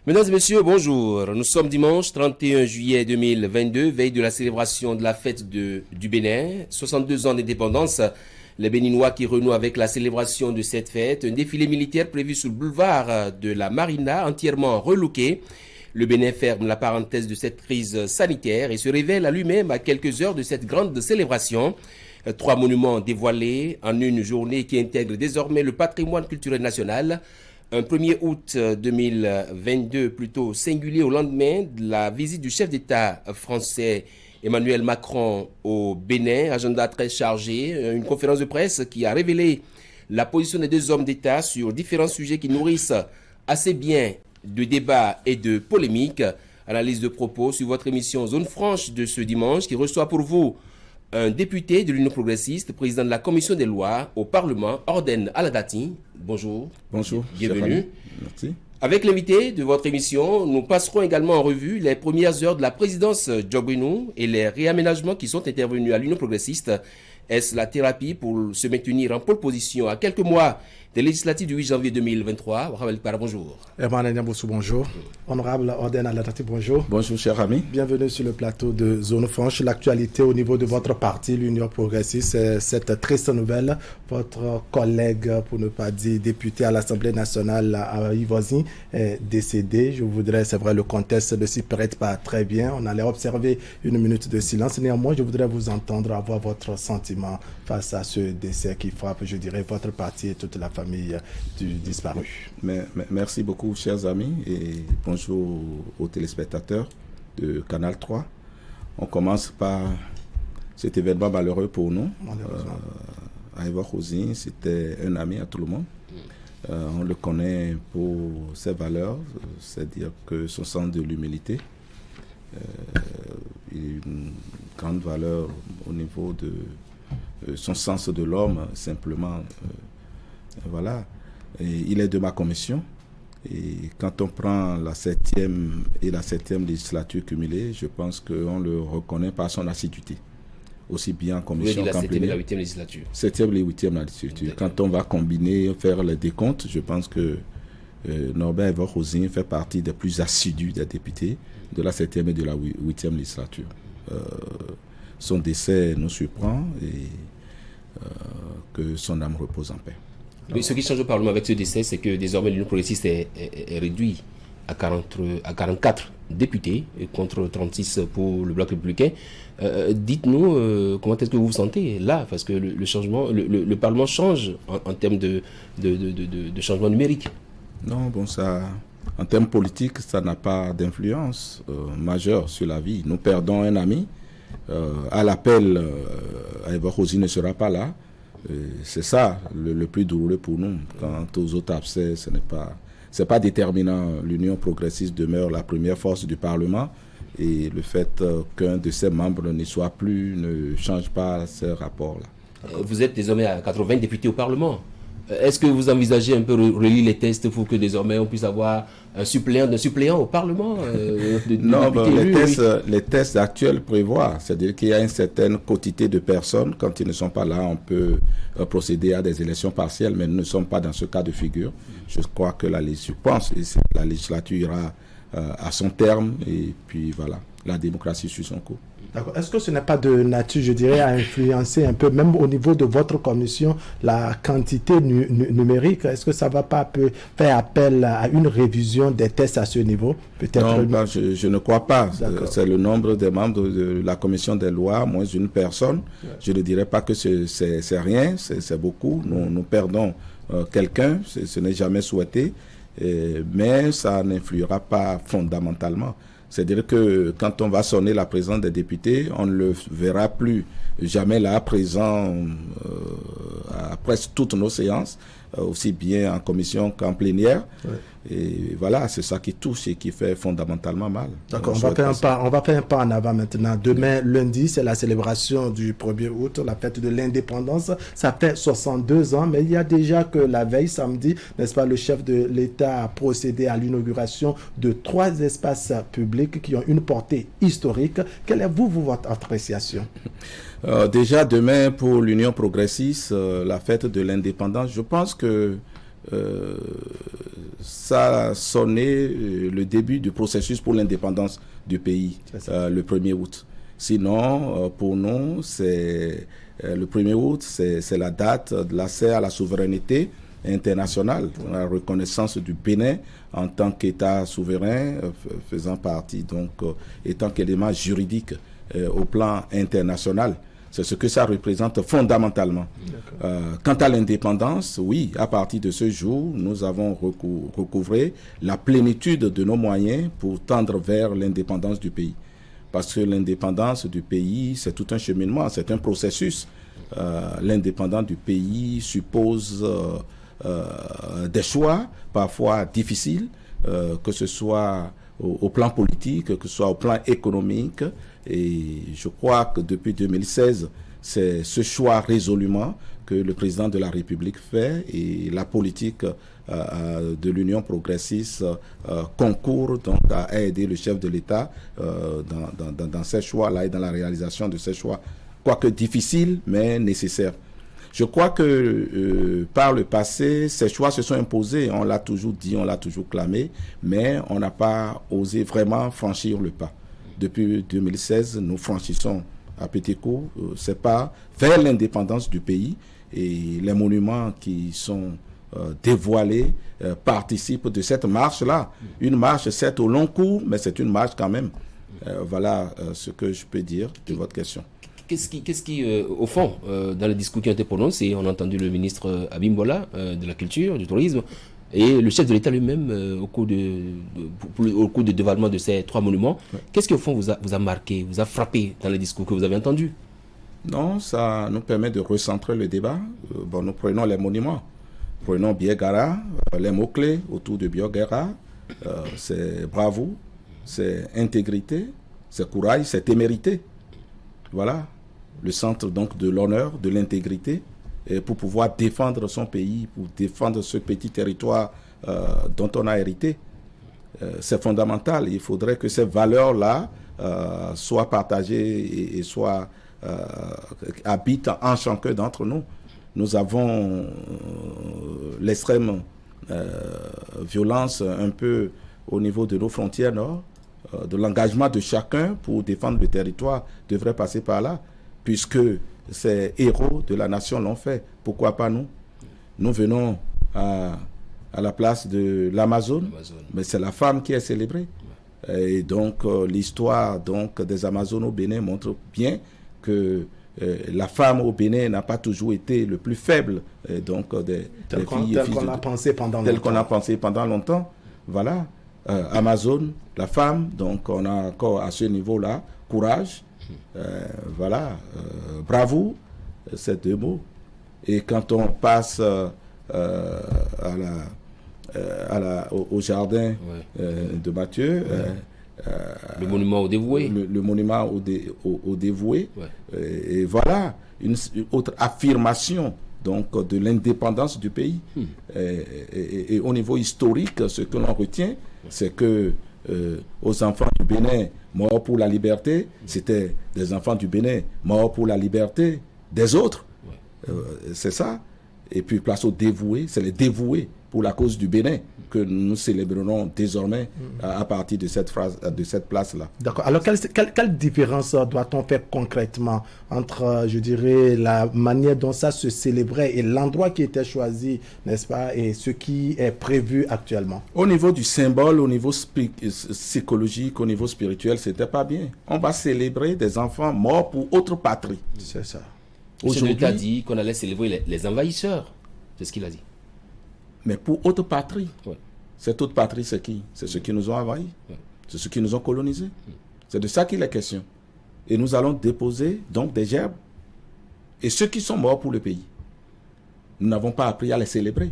Mesdames et messieurs, bonjour. Nous sommes dimanche 31 juillet 2022, veille de la célébration de la fête du Bénin, 62 ans d'indépendance. Les Béninois qui renouent avec la célébration de cette fête, un défilé militaire prévu sur le boulevard de la Marina, entièrement relooké. Le Bénin ferme la parenthèse de cette crise sanitaire et se révèle à lui-même à quelques heures de cette grande célébration. 3 monuments dévoilés en une journée qui intègre désormais le patrimoine culturel national. Un 1er août 2022 plutôt singulier au lendemain de la visite du chef d'État français Emmanuel Macron au Bénin, agenda très chargé, une conférence de presse qui a révélé la position des deux hommes d'État sur différents sujets qui nourrissent assez bien de débats et de polémiques. Analyse de propos sur votre émission Zone Franche de ce dimanche qui reçoit pour vous un député de l'Union progressiste, président de la commission des lois au Parlement, Orden Aladati. Bonjour. Bonjour. Bienvenue. Merci. Avec l'invité de votre émission, nous passerons également en revue les premières heures de la présidence Djogouinou et les réaménagements qui sont intervenus à l'Union progressiste. Est-ce la thérapie pour se maintenir en pole position à quelques mois des législatives du 8 janvier 2023? Bonjour. Herman Niamboussou, bonjour. Honorable Orden Aladati, bonjour. Bonjour, cher ami. Bienvenue sur le plateau de Zone Franche. L'actualité au niveau de votre parti, l'Union progressiste, c'est cette triste nouvelle. Votre collègue, pour ne pas dire député à l'Assemblée nationale, Ivoisi, est décédé. Je voudrais, c'est vrai, le contexte ne s'y prête pas très bien. On allait observer une minute de silence. Néanmoins, je voudrais vous entendre, avoir votre sentiment face à ce décès qui frappe, je dirais, votre parti et toute la famille du disparu. Merci beaucoup, chers amis, et bonjour aux téléspectateurs de Canal 3. On commence par cet événement malheureux pour nous. Aïva Khouzi, c'était un ami à tout le monde. On le connaît pour ses valeurs, c'est-à-dire que son sens de l'humilité, une grande valeur au niveau de son sens de l'homme, simplement. Voilà. Et il est de ma commission. Et quand on prend la 7e et la 7e législature cumulée, je pense qu'on le reconnaît par son assiduité. Aussi bien en commission qu'en plénière. La 7e et la 8e législature. 7e et 8e législature. Quand on va combiner, faire les décomptes, je pense que Norbert Evo-Khouzi fait partie des plus assidus des députés de la 7e et de la 8e législature. Son décès nous surprend et que son âme repose en paix. Mais ce qui change au Parlement avec ce décès, c'est que désormais l'Union progressiste est réduit à 44 députés contre 36 pour le Bloc républicain. Dites-nous comment est-ce que vous vous sentez là, parce que le changement, le Parlement change en termes de changement numérique. Non, bon, ça, en termes politiques, ça n'a pas d'influence majeure sur la vie. Nous perdons un ami. À l'appel, Aïva Khouzi ne sera pas là. C'est ça le plus douloureux pour nous. Quant aux autres abcès, c'est pas déterminant. L'Union progressiste demeure la première force du Parlement et le fait qu'un de ses membres ne soit plus ne change pas ces rapports-là. Vous êtes désormais à 80 députés au Parlement. Est-ce que vous envisagez un peu relire les tests pour que désormais on puisse avoir un suppléant au Parlement Non, les tests actuels prévoient, c'est-à-dire qu'il y a une certaine quantité de personnes. Quand ils ne sont pas là, on peut procéder à des élections partielles, mais nous ne sommes pas dans ce cas de figure. Je crois que la législature ira à son terme et puis voilà, la démocratie suit son cours. D'accord. Est-ce que ce n'est pas de nature, je dirais, à influencer un peu, même au niveau de votre commission, la quantité numérique? Est-ce que ça ne va pas faire appel à une révision des tests à ce niveau? Peut-être. Non, je ne crois pas. C'est le nombre des membres de la commission des lois, moins une personne. Ouais. Je ne dirais pas que c'est rien, c'est beaucoup. Nous perdons quelqu'un, ce n'est jamais souhaité, mais ça n'influera pas fondamentalement. C'est-à-dire que quand on va sonner la présence des députés, on ne le verra plus jamais là, présent à presque toutes nos séances, aussi bien en commission qu'en plénière. Ouais. Et voilà, c'est ça qui touche et qui fait fondamentalement mal. D'accord, on va faire un pas en avant maintenant. Demain, lundi, c'est la célébration du 1er août, la fête de l'indépendance. Ça fait 62 ans, mais il y a déjà que la veille, samedi, n'est-ce pas, le chef de l'État a procédé à l'inauguration de 3 espaces publics qui ont une portée historique. Quelle est votre appréciation? Déjà, demain, pour l'Union progressiste, la fête de l'indépendance, je pense que ça sonnait le début du processus pour l'indépendance du pays, le 1er août. Sinon, pour nous, c'est le 1er août, c'est la date de l'accès à la souveraineté internationale, la reconnaissance du Bénin en tant qu'État souverain, faisant partie, donc, étant qu'élément juridique au plan international. C'est ce que ça représente fondamentalement. Quant à l'indépendance, oui, à partir de ce jour, nous avons recouvré la plénitude de nos moyens pour tendre vers l'indépendance du pays. Parce que l'indépendance du pays, c'est tout un cheminement, c'est un processus. L'indépendance du pays suppose des choix, parfois difficiles, que ce soit au plan politique, que ce soit au plan économique. Et je crois que depuis 2016, c'est ce choix résolument que le président de la République fait et la politique de l'Union progressiste concourt donc à aider le chef de l'État dans ces choix-là et dans la réalisation de ces choix, quoique difficiles, mais nécessaires. Je crois que par le passé, ces choix se sont imposés, on l'a toujours dit, on l'a toujours clamé, mais on n'a pas osé vraiment franchir le pas. Depuis 2016, nous franchissons à petits coups ces pas vers l'indépendance du pays et les monuments qui sont dévoilés participent de cette marche-là. Une marche, certes, au long cours, mais c'est une marche quand même. Voilà ce que je peux dire de votre question. Qu'est-ce qui au fond, dans les discours qui ont été prononcés, on a entendu le ministre Abimbola de la Culture, du Tourisme, et le chef de l'État lui-même au cours de dévoilement de ces 3 monuments. Ouais. Qu'est-ce qui, au fond, vous a marqué, vous a frappé dans les discours que vous avez entendus? Non, ça nous permet de recentrer le débat. Nous prenons les monuments. Prenons Biegara, les mots-clés autour de Biegara. C'est bravoure, c'est intégrité, c'est courage, c'est témérité. Voilà, le centre donc de l'honneur, de l'intégrité, pour pouvoir défendre son pays, pour défendre ce petit territoire dont on a hérité. C'est fondamental. Il faudrait que ces valeurs-là soient partagées et soient habitent en chacun d'entre nous. Nous avons l'extrême violence un peu au niveau de nos frontières nord. De l'engagement de chacun pour défendre le territoire devrait passer par là, puisque ces héros de la nation l'ont fait. Pourquoi pas nous? Nous venons à la place de l'Amazone, mais c'est la femme qui est célébrée. Et donc l'histoire donc, des Amazones au Bénin montre bien que la femme au Bénin n'a pas toujours été le plus faible donc tel qu'on a pensé pendant longtemps. Voilà. Amazone, la femme, donc on a encore à ce niveau-là, courage, voilà, bravoure, ces 2 mots. Et quand on passe au jardin de Mathieu, le monument au dévoué. Le monument au dévoué. Ouais. Et voilà, une autre affirmation donc, de l'indépendance du pays. Et au niveau historique, ce que l'on retient, c'est que aux enfants du Bénin morts pour la liberté, c'était des enfants du Bénin morts pour la liberté des autres. C'est ça. Et puis place aux dévoués, c'est les dévoués pour la cause du Bénin que nous célébrerons désormais à partir de cette place-là. D'accord. Alors, quelle différence doit-on faire concrètement entre, je dirais, la manière dont ça se célébrait et l'endroit qui était choisi, n'est-ce pas, et ce qui est prévu actuellement? Au niveau du symbole, au niveau psychologique, au niveau spirituel, c'était pas bien. On va célébrer des enfants morts pour autre patrie. C'est ça. Aujourd'hui, l'État a dit qu'on allait célébrer les envahisseurs. C'est ce qu'il a dit. Mais pour autre patrie. Ouais. Cette autre patrie, c'est qui? C'est ceux qui nous ont envahis. Ouais. C'est ceux qui nous ont colonisés. C'est de ça qu'il est question. Et nous allons déposer donc des gerbes. Et ceux qui sont morts pour le pays, nous n'avons pas appris à les célébrer.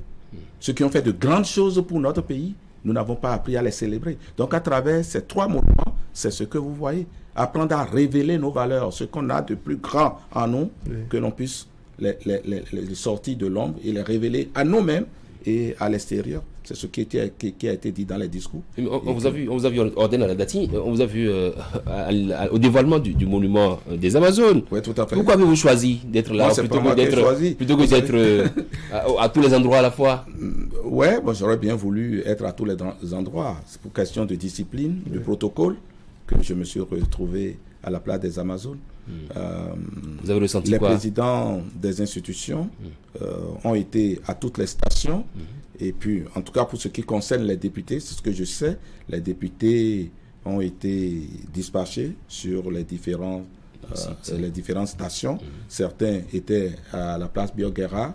Ceux qui ont fait de grandes choses pour notre pays, nous n'avons pas appris à les célébrer. Donc à travers ces 3 monuments, c'est ce que vous voyez. Apprendre à révéler nos valeurs, ce qu'on a de plus grand en nous, que l'on puisse les sortir de l'ombre et les révéler à nous-mêmes et à l'extérieur. C'est ce qui a été dit dans les discours. On vous a vu Ordena la Dati, on vous a vu au dévoilement du monument des Amazones. Oui, tout à fait. Pourquoi avez-vous choisi d'être là plutôt que d'être à tous les endroits à la fois? Ouais, bon, j'aurais bien voulu être à tous les endroits. C'est pour question de discipline, de protocole, que je me suis retrouvé à la place des Amazones. Vous avez ressenti les quoi? Les présidents des institutions ont été à toutes les stations. Et puis, en tout cas, pour ce qui concerne les députés, c'est ce que je sais, les députés ont été dispatchés sur les différentes stations. Certains étaient à la place Bioguerra,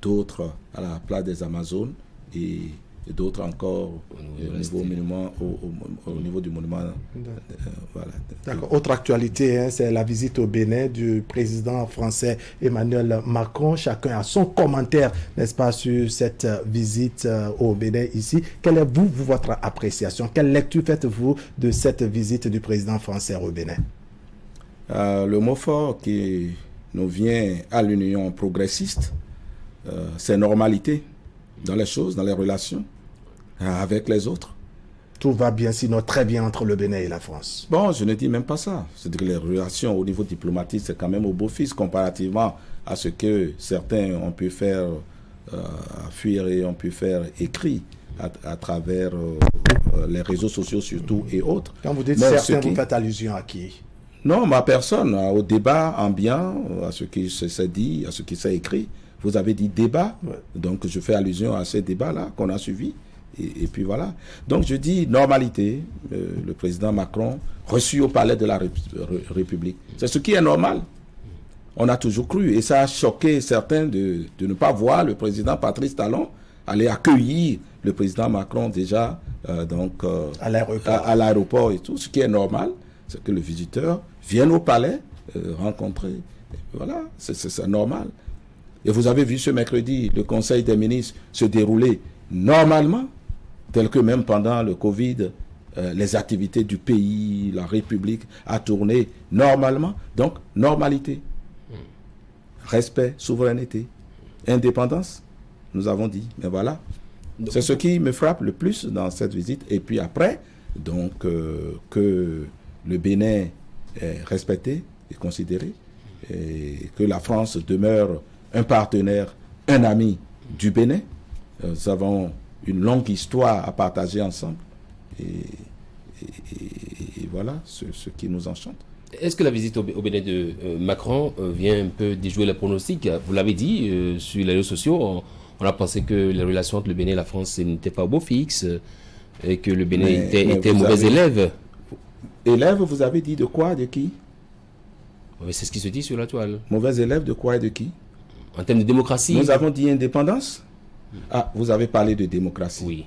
d'autres à la place des Amazones et d'autres encore au niveau du monument. Voilà. D'accord. Autre actualité, hein, c'est la visite au Bénin du président français Emmanuel Macron. Chacun a son commentaire, n'est-ce pas, sur cette visite au Bénin ici. Quelle est votre appréciation? Quelle lecture faites-vous de cette visite du président français au Bénin? Le mot fort qui nous vient à l'Union progressiste, c'est normalité dans les choses, dans les relations avec les autres. Tout va bien, sinon très bien entre le Bénin et la France. Bon, je ne dis même pas ça. C'est que les relations au niveau diplomatique, c'est quand même au beau-fils comparativement à ce que certains ont pu faire fuir et ont pu faire écrit à travers les réseaux sociaux surtout et autres. Quand vous dites certains, vous faites allusion à qui? Non, ma personne, au débat ambiant, à ce qui s'est dit, à ce qui s'est écrit. Vous avez dit débat, donc je fais allusion à ces débats-là qu'on a suivis. Et puis voilà. Donc je dis normalité, le président Macron reçu au palais de la République. C'est ce qui est normal. On a toujours cru, et ça a choqué certains de ne pas voir le président Patrice Talon aller accueillir le président Macron déjà à l'aéroport et tout. Ce qui est normal, c'est que le visiteur vienne au palais rencontrer. Voilà, c'est normal. Et vous avez vu ce mercredi le Conseil des ministres se dérouler normalement, tel que même pendant le Covid, les activités du pays, la République a tourné normalement. Donc, normalité, respect, souveraineté, indépendance, nous avons dit. Mais voilà, c'est ce qui me frappe le plus dans cette visite. Et puis après, donc, que le Bénin est respecté et considéré, et que la France demeure un partenaire, un ami du Bénin. Nous avons une longue histoire à partager ensemble. Et voilà ce qui nous enchante. Est-ce que la visite au Bénin de Macron vient un peu déjouer les pronostics? Vous l'avez dit, sur les réseaux sociaux, on a pensé que les relations entre le Bénin et la France n'étaient pas au beau fixe, et que le Bénin était mauvais élève. Élève, vous avez dit de quoi, de qui? C'est ce qui se dit sur la toile. Mauvais élève de quoi et de qui? En termes de démocratie. Nous avons dit indépendance. Ah, vous avez parlé de démocratie. Oui.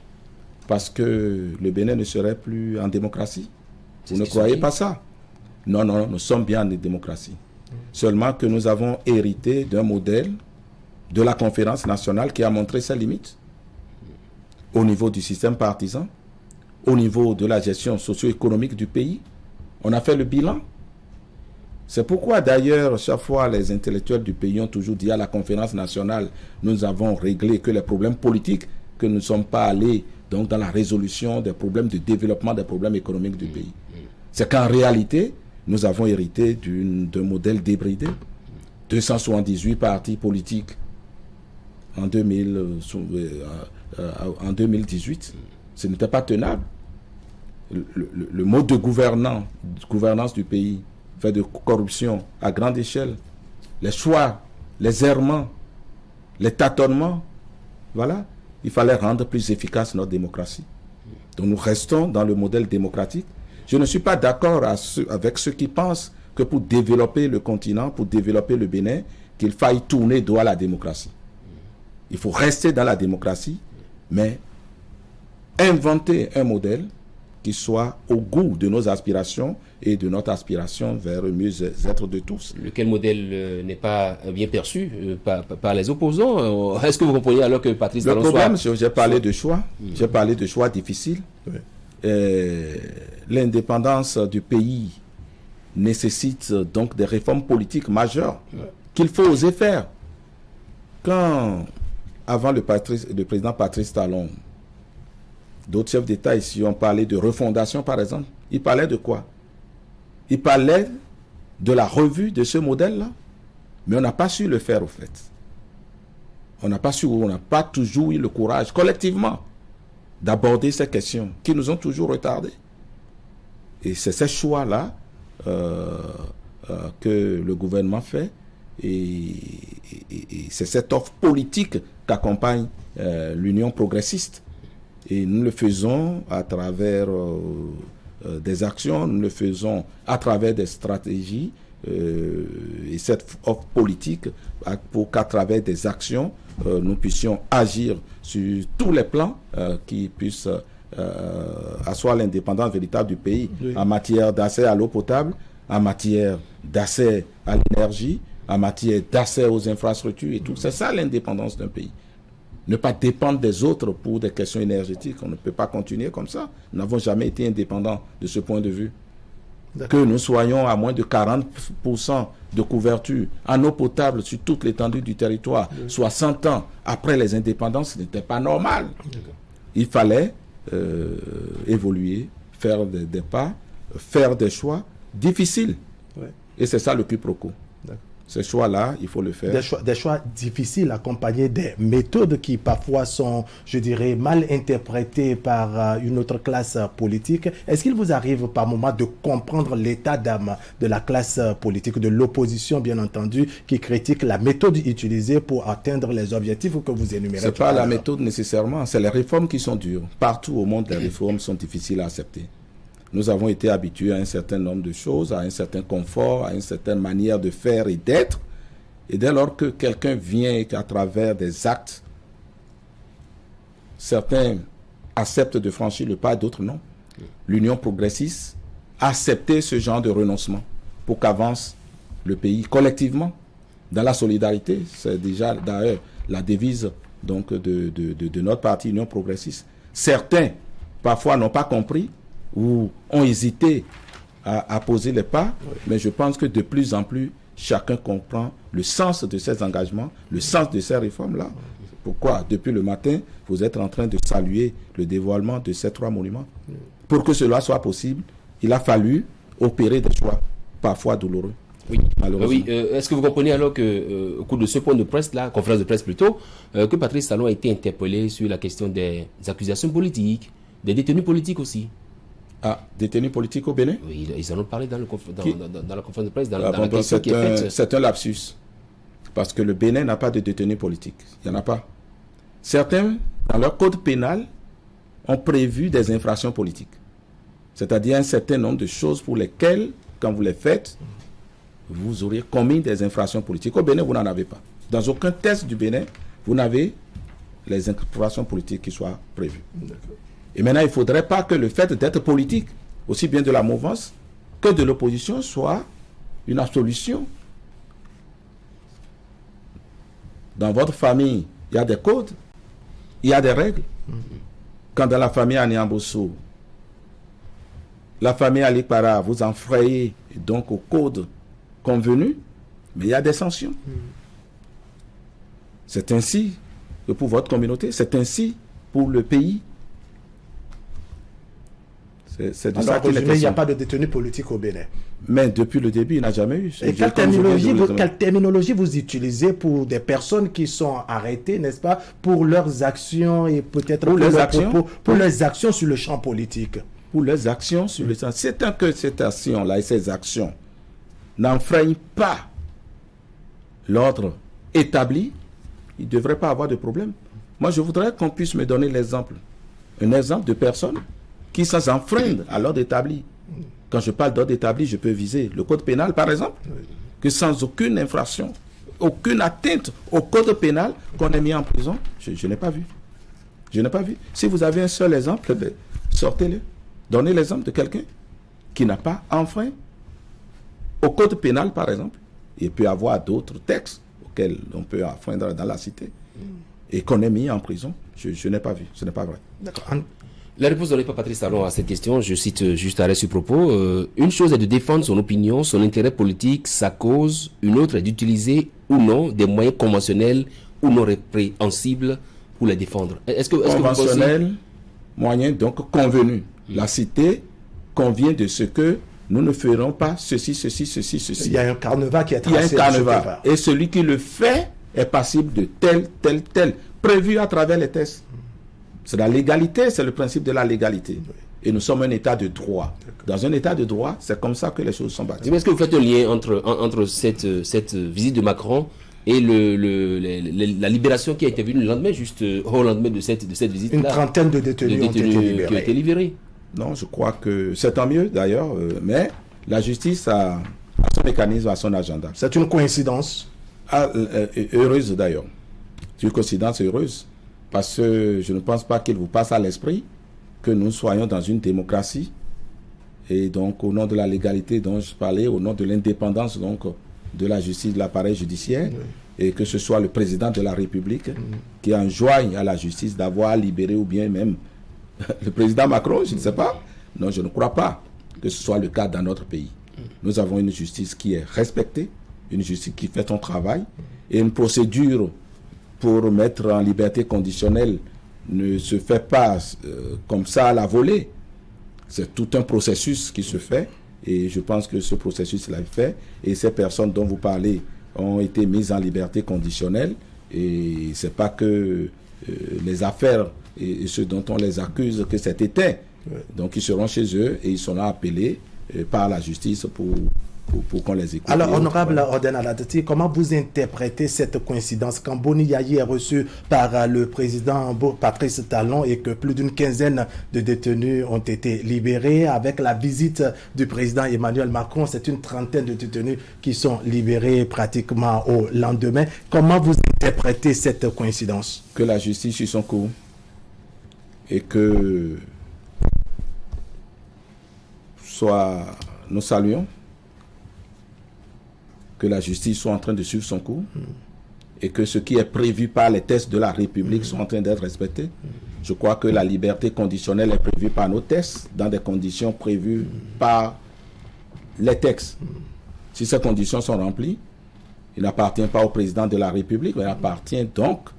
Parce que le Bénin ne serait plus en démocratie. Vous ne croyez pas ça? Non, nous sommes bien en démocratie. Seulement que nous avons hérité d'un modèle de la conférence nationale qui a montré ses limites. Au niveau du système partisan, au niveau de la gestion socio-économique du pays, on a fait le bilan. C'est pourquoi d'ailleurs, chaque fois, les intellectuels du pays ont toujours dit à la conférence nationale, nous avons réglé que les problèmes politiques, que nous ne sommes pas allés donc, dans la résolution des problèmes de développement des problèmes économiques du pays. C'est qu'en réalité, nous avons hérité d'un modèle débridé. 278 partis politiques en 2018. Ce n'était pas tenable. Le mode de gouvernance du pays fait de corruption à grande échelle, les choix, les errements, les tâtonnements, voilà, il fallait rendre plus efficace notre démocratie. Donc nous restons dans le modèle démocratique. Je ne suis pas d'accord avec ceux qui pensent que pour développer le continent, pour développer le Bénin, qu'il faille tourner dos à la démocratie. Il faut rester dans la démocratie, mais inventer un modèle qui soit au goût de nos aspirations et de notre aspiration vers le mieux-être de tous. Lequel modèle n'est pas bien perçu par les opposants? Est-ce que vous comprenez alors que Patrice Talon soit... Le problème, j'ai parlé de choix. J'ai parlé de choix difficiles. Oui. L'indépendance du pays nécessite donc des réformes politiques majeures qu'il faut oser faire. Quand, avant le président Patrice Talon, d'autres chefs d'État ici ont parlé de refondation, par exemple. Ils parlaient de quoi? Ils parlaient de la revue de ce modèle-là. Mais on n'a pas su le faire, au fait. on n'a pas toujours eu le courage, collectivement, d'aborder ces questions qui nous ont toujours retardés. Et c'est ces choix-là que le gouvernement fait, et c'est cette offre politique qu'accompagne l'Union progressiste. Et nous le faisons à travers des actions, nous le faisons à travers des stratégies, et cette offre politique pour qu'à travers des actions, nous puissions agir sur tous les plans qui puissent asseoir l'indépendance véritable du pays, oui, en matière d'accès à l'eau potable, en matière d'accès à l'énergie, en matière d'accès aux infrastructures et tout. C'est ça l'indépendance d'un pays. Ne pas dépendre des autres pour des questions énergétiques. On ne peut pas continuer comme ça. Nous n'avons jamais été indépendants de ce point de vue. Que nous soyons à moins de 40% de couverture en eau potable sur toute l'étendue du territoire, 60 ans après les indépendances, ce n'était pas normal. Il fallait évoluer, faire des pas, faire des choix difficiles. Ouais. Et c'est ça le quiproquo. Ces choix-là, il faut le faire. Des choix difficiles accompagnés des méthodes qui parfois sont, je dirais, mal interprétées par une autre classe politique. Est-ce qu'il vous arrive par moment de comprendre l'état d'âme de la classe politique, de l'opposition bien entendu, qui critique la méthode utilisée pour atteindre les objectifs que vous énumérez? Ce n'est pas la méthode nécessairement, c'est les réformes qui sont dures. Partout au monde, les réformes sont difficiles à accepter. Nous avons été habitués à un certain nombre de choses, à un certain confort, à une certaine manière de faire et d'être. Et dès lors que quelqu'un vient à travers des actes, certains acceptent de franchir le pas, d'autres non. L'Union progressiste a accepté ce genre de renoncement pour qu'avance le pays collectivement, dans la solidarité. C'est déjà d'ailleurs la devise donc, de notre parti, Union progressiste. Certains, parfois, n'ont pas compris ou ont hésité à poser les pas, oui, mais je pense que de plus en plus, chacun comprend le sens de ces engagements, le sens de ces réformes-là. Pourquoi, depuis le matin, vous êtes en train de saluer le dévoilement de ces 3 monuments? Pour que cela soit possible, il a fallu opérer des choix, parfois douloureux. Oui, oui. Est-ce que vous comprenez alors que, au cours de ce point de presse, là, conférence de presse plutôt, que Patrice Talon a été interpellé sur la question des accusations politiques, des détenus politiques aussi? Ah, détenus politiques au Bénin? Oui, ils en ont parlé dans la conférence de presse, dans la question qui est faite. C'est un lapsus. Parce que le Bénin n'a pas de détenus politiques. Il n'y en a pas. Certains, dans leur code pénal, ont prévu des infractions politiques. C'est-à-dire un certain nombre de choses pour lesquelles, quand vous les faites, vous aurez commis des infractions politiques. Au Bénin, vous n'en avez pas. Dans aucun test du Bénin, vous n'avez les infractions politiques qui soient prévues. D'accord. Et maintenant, il ne faudrait pas que le fait d'être politique, aussi bien de la mouvance que de l'opposition, soit une absolution. Dans votre famille, il y a des codes, il y a des règles. Quand dans la famille Aniambosso, la famille Alikpara, vous enfrayez donc au code convenu, mais il y a des sanctions. C'est ainsi que pour votre communauté, c'est ainsi pour le pays. C'est de ça qu'il il n'y a pas de détenus politiques au Bénin. Mais depuis le début, il n'a jamais eu. Et quelle terminologie vous utilisez pour des personnes qui sont arrêtées, n'est-ce pas, pour leurs actions et peut-être pour leurs actions sur le champ politique? Pour leurs actions sur le champ. C'est tant que cette action-là et ces actions n'enfreignent pas l'ordre établi, il ne devrait pas avoir de problème. Moi, je voudrais qu'on puisse me donner l'exemple. Un exemple de personne qui sans enfreindre à l'ordre établi. Quand je parle d'ordre établi, je peux viser le code pénal, par exemple, que sans aucune infraction, aucune atteinte au code pénal, qu'on ait mis en prison. Je n'ai pas vu. Je n'ai pas vu. Si vous avez un seul exemple, sortez-le. Donnez l'exemple de quelqu'un qui n'a pas enfreint au code pénal, par exemple. Il peut y avoir d'autres textes auxquels on peut enfreindre dans la cité et qu'on ait mis en prison. Je n'ai pas vu. Ce n'est pas vrai. D'accord. La réponse donnée par Patrice Talon à cette question, je cite juste à ce propos, une chose est de défendre son opinion, son intérêt politique, sa cause, une autre est d'utiliser ou non des moyens conventionnels ou non répréhensibles pour les défendre. Est-ce que conventionnel, moyen donc convenu. La cité convient de ce que nous ne ferons pas ceci. Il y a un carnaval qui est tracé. Il y a un carnaval. Et celui qui le fait est passible de tel, prévu à travers les textes. C'est la légalité, c'est le principe de la légalité. Et nous sommes un État de droit. Dans un État de droit, c'est comme ça que les choses sont bâties. Est-ce que vous faites un lien entre cette visite de Macron et la libération qui a été venue le lendemain, juste au lendemain de cette visite-là? Une trentaine de détenus ont été libérés. Non, je crois que c'est tant mieux d'ailleurs, mais la justice a son mécanisme, a son agenda. C'est une coïncidence. Heureuse d'ailleurs. C'est une coïncidence heureuse, parce que je ne pense pas qu'il vous passe à l'esprit que nous soyons dans une démocratie, et donc au nom de la légalité dont je parlais, au nom de l'indépendance donc de la justice, de l'appareil judiciaire, et que ce soit le président de la République qui enjoigne à la justice d'avoir libéré, ou bien même le président Macron, je ne sais pas. Non, je ne crois pas que ce soit le cas dans notre pays. Nous avons une justice qui est respectée, une justice qui fait son travail, et une procédure pour mettre en liberté conditionnelle ne se fait pas comme ça à la volée. C'est tout un processus qui se fait, et je pense que ce processus l'a fait, et ces personnes dont vous parlez ont été mises en liberté conditionnelle, et c'est pas que les affaires et ceux dont on les accuse que c'est éteint. Donc ils seront chez eux et ils sont là appelés par la justice pour qu'on les écoute. Alors, honorable Orden Aladati, comment vous interprétez cette coïncidence quand Boni Yayi est reçu par le président Patrice Talon et que plus d'une quinzaine de détenus ont été libérés? Avec la visite du président Emmanuel Macron, c'est une trentaine de détenus qui sont libérés pratiquement au lendemain. Comment vous interprétez cette coïncidence? Que la justice suit son cours et que nous saluons que la justice soit en train de suivre son cours et que ce qui est prévu par les textes de la République soit en train d'être respecté. Je crois que la liberté conditionnelle est prévue par nos textes dans des conditions prévues par les textes. Si ces conditions sont remplies, il n'appartient pas au président de la République, mais il appartient donc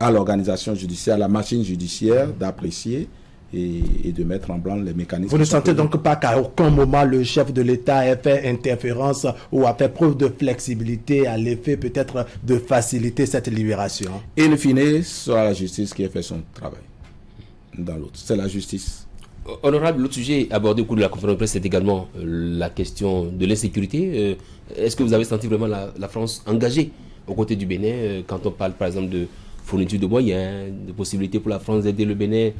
à l'organisation judiciaire, à la machine judiciaire d'apprécier et de mettre en branle les mécanismes. Vous ne sentez donc pas qu'à aucun moment le chef de l'État ait fait interférence ou a fait preuve de flexibilité à l'effet peut-être de faciliter cette libération? In fine, c'est la justice qui a fait son travail. Dans l'autre, c'est la justice. Honorable, l'autre sujet abordé au cours de la conférence de presse, c'est également la question de l'insécurité. Est-ce que vous avez senti vraiment la France engagée aux côtés du Bénin quand on parle par exemple de fourniture de moyens, de possibilités pour la France d'aider le Bénin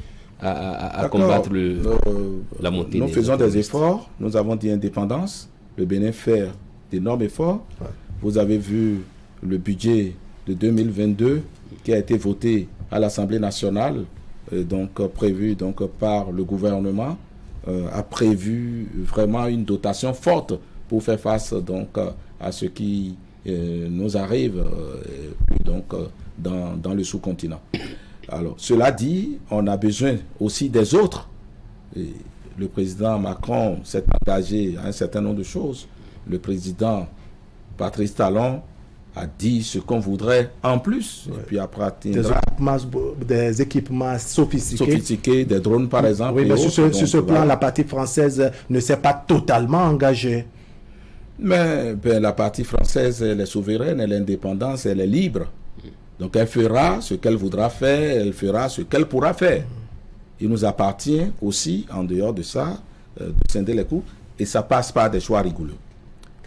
à combattre la montée? Nous faisons des efforts, nous avons dit indépendance, le Bénin fait d'énormes efforts. Ouais. Vous avez vu le budget de 2022 qui a été voté à l'Assemblée nationale, prévu par le gouvernement, a prévu vraiment une dotation forte pour faire face à ce qui nous arrive dans le sous-continent. Alors, cela dit, on a besoin aussi des autres. Et le président Macron s'est engagé à un certain nombre de choses. Le président Patrice Talon a dit ce qu'on voudrait en plus. Ouais. Et puis après, des équipements sophistiqués. Des drones par exemple. Oui, mais sur ce plan, la partie française ne s'est pas totalement engagée. Mais la partie française, elle est souveraine, elle est indépendante, elle est libre. Donc elle fera ce qu'elle voudra faire, elle fera ce qu'elle pourra faire. Il nous appartient aussi, en dehors de ça, de scinder les coups, et ça passe par des choix rigoureux.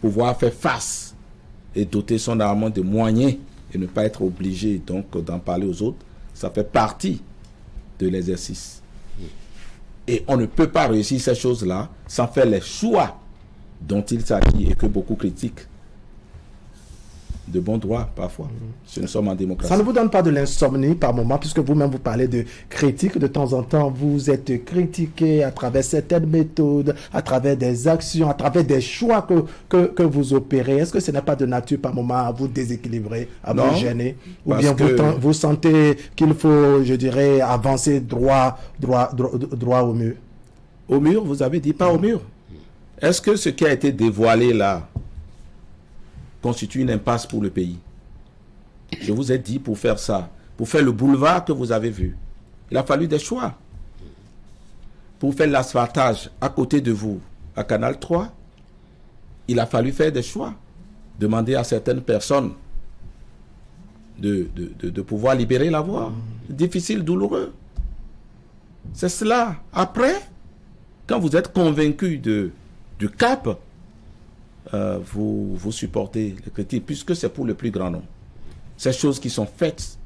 Pouvoir faire face et doter son armement de moyens et ne pas être obligé d'en parler aux autres, ça fait partie de l'exercice. Et on ne peut pas réussir ces choses-là sans faire les choix dont il s'agit et que beaucoup critiquent. De bon droit, parfois. Nous sommes en démocratie. Ça ne vous donne pas de l'insomnie par moment, puisque vous-même vous parlez de critique. De temps en temps, vous êtes critiqué à travers certaines méthodes, à travers des actions, à travers des choix que vous opérez. Est-ce que ce n'est pas de nature par moment à vous déséquilibrer, à vous gêner? Ou bien vous sentez qu'il faut, je dirais, avancer droit au mur? Au mur, vous avez dit pas au mur. Est-ce que ce qui a été dévoilé là constitue une impasse pour le pays? Je vous ai dit, pour faire ça, pour faire le boulevard que vous avez vu, il a fallu des choix. Pour faire l'asphaltage à côté de vous, à Canal 3, il a fallu faire des choix. Demander à certaines personnes de pouvoir libérer la voie. Difficile, douloureux. C'est cela. Après, quand vous êtes convaincu du cap, vous supportez les critiques, puisque c'est pour le plus grand nombre. Ces choses qui sont faites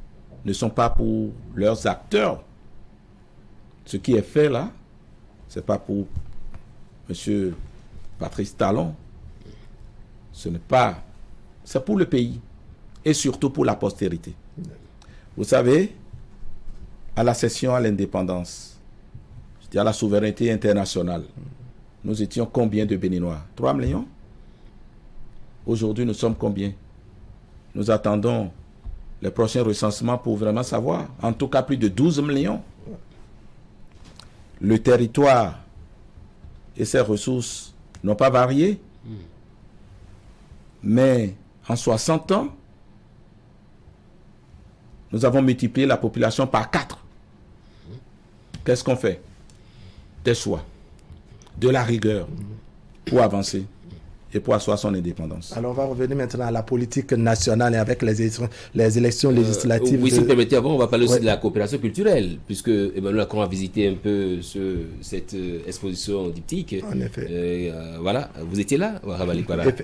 ne sont pas pour leurs acteurs. Ce qui est fait là, c'est pas pour M. Patrice Talon. Ce n'est pas... C'est pour le pays. Et surtout pour la postérité. Vous savez, à la cession à l'indépendance, c'est-à-dire à la souveraineté internationale, nous étions combien de Béninois? 3 millions? Aujourd'hui, nous sommes combien? Nous attendons les prochains recensements pour vraiment savoir. En tout cas, plus de 12 millions. Le territoire et ses ressources n'ont pas varié. Mais en 60 ans, nous avons multiplié la population par 4. Qu'est-ce qu'on fait? Des choix, de la rigueur pour avancer et pour asseoir son indépendance. Alors, on va revenir maintenant à la politique nationale et avec les élections législatives. Oui, si vous permettez, avant, on va parler aussi de la coopération culturelle, puisque Emmanuel Macron a visité un peu cette exposition diptyque. En effet. Voilà, vous étiez là,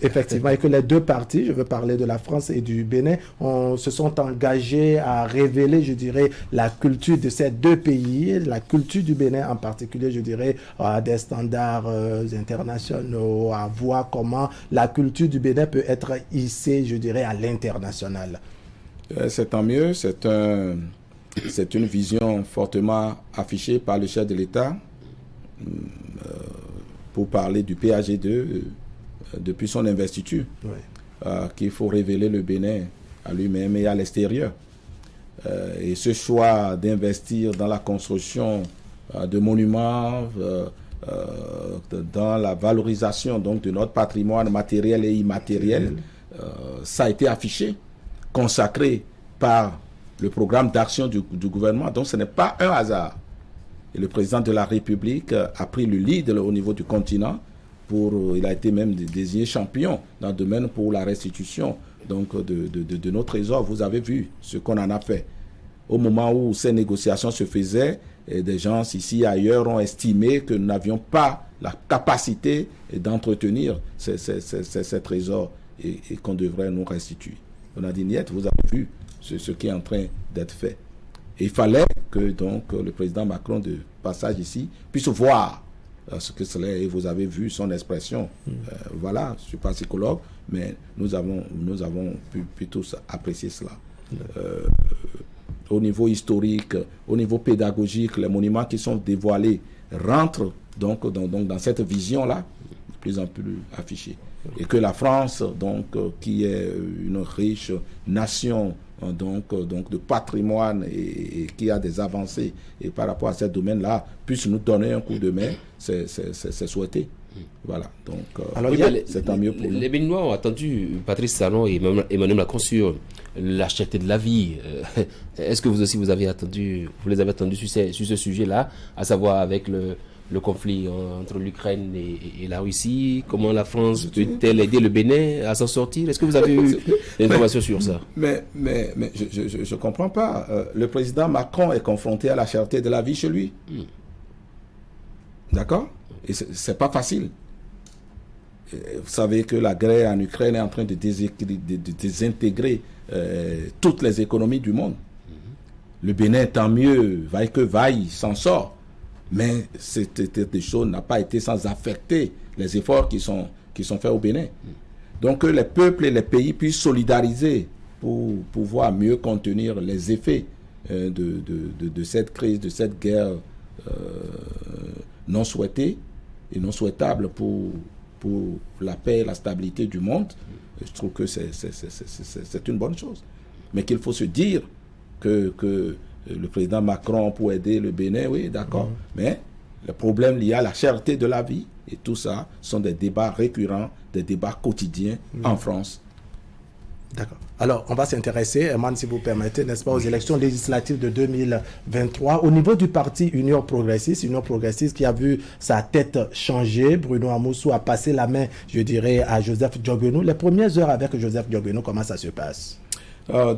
Effectivement, et que les deux parties, je veux parler de la France et du Bénin, se sont engagés à révéler, je dirais, la culture de ces deux pays, la culture du Bénin en particulier, je dirais, à des standards internationaux, à voir comment la culture du Bénin peut être hissée, je dirais, à l'international. C'est tant mieux. C'est une vision fortement affichée par le chef de l'État pour parler du PAG2 depuis son investiture, qu'il faut révéler le Bénin à lui-même et à l'extérieur. Et ce choix d'investir dans la construction de monuments, dans la valorisation donc de notre patrimoine matériel et immatériel, ça a été affiché, consacré par le programme d'action du gouvernement. Donc ce n'est pas un hasard. Et le président de la République a pris le lead au niveau du continent. Il a été même désigné champion dans le domaine pour la restitution donc, de nos trésors. Vous avez vu ce qu'on en a fait. Au moment où ces négociations se faisaient, et des gens ici et ailleurs ont estimé que nous n'avions pas la capacité d'entretenir ces trésors et qu'on devrait nous restituer. On a dit, niet, vous avez vu ce qui est en train d'être fait. Et il fallait que donc, le président Macron, de passage ici, puisse voir ce que cela est. Et vous avez vu son expression. Voilà, je ne suis pas psychologue, mais nous avons pu tous apprécier cela. Au niveau historique, au niveau pédagogique, les monuments qui sont dévoilés rentrent donc dans cette vision-là, de plus en plus affichée. Et que la France, donc, qui est une riche nation donc de patrimoine et qui a des avancées et par rapport à ce domaine-là, puisse nous donner un coup de main, c'est souhaité. Voilà, donc c'est tant mieux pour nous. Les Béninois ont attendu Patrice Talon et Emmanuel Macron sur la cherté de la vie. Est-ce que vous aussi vous les avez attendus sur ce sujet-là, à savoir avec le conflit entre l'Ukraine et la Russie? Comment la France peut-elle aider le Bénin à s'en sortir? Est-ce que vous avez eu des informations sur ça? Mais je ne comprends pas. Le président Macron est confronté à la cherté de la vie chez lui. D'accord? Et c'est pas facile. Vous savez que la guerre en Ukraine est en train de désintégrer toutes les économies du monde. Le Bénin, tant mieux, vaille que vaille, s'en sort. Mais des choses n'a pas été sans affecter les efforts qui sont faits au Bénin. Donc que les peuples et les pays puissent solidariser pour pouvoir mieux contenir les effets de cette crise, de cette guerre non souhaitée et non souhaitable pour la paix et la stabilité du monde. Je trouve que c'est une bonne chose. Mais qu'il faut se dire que le président Macron pour aider le Bénin, oui, d'accord. Mais les problèmes liés à la cherté de la vie et tout ça sont des débats récurrents, des débats quotidiens en France. D'accord. Alors, on va s'intéresser, Eman, si vous permettez, n'est-ce pas, aux élections législatives de 2023. Au niveau du parti Union progressiste qui a vu sa tête changer, Bruno Amoussou a passé la main, je dirais, à Joseph Diogbenou. Les premières heures avec Joseph Diogbenou, comment ça se passe?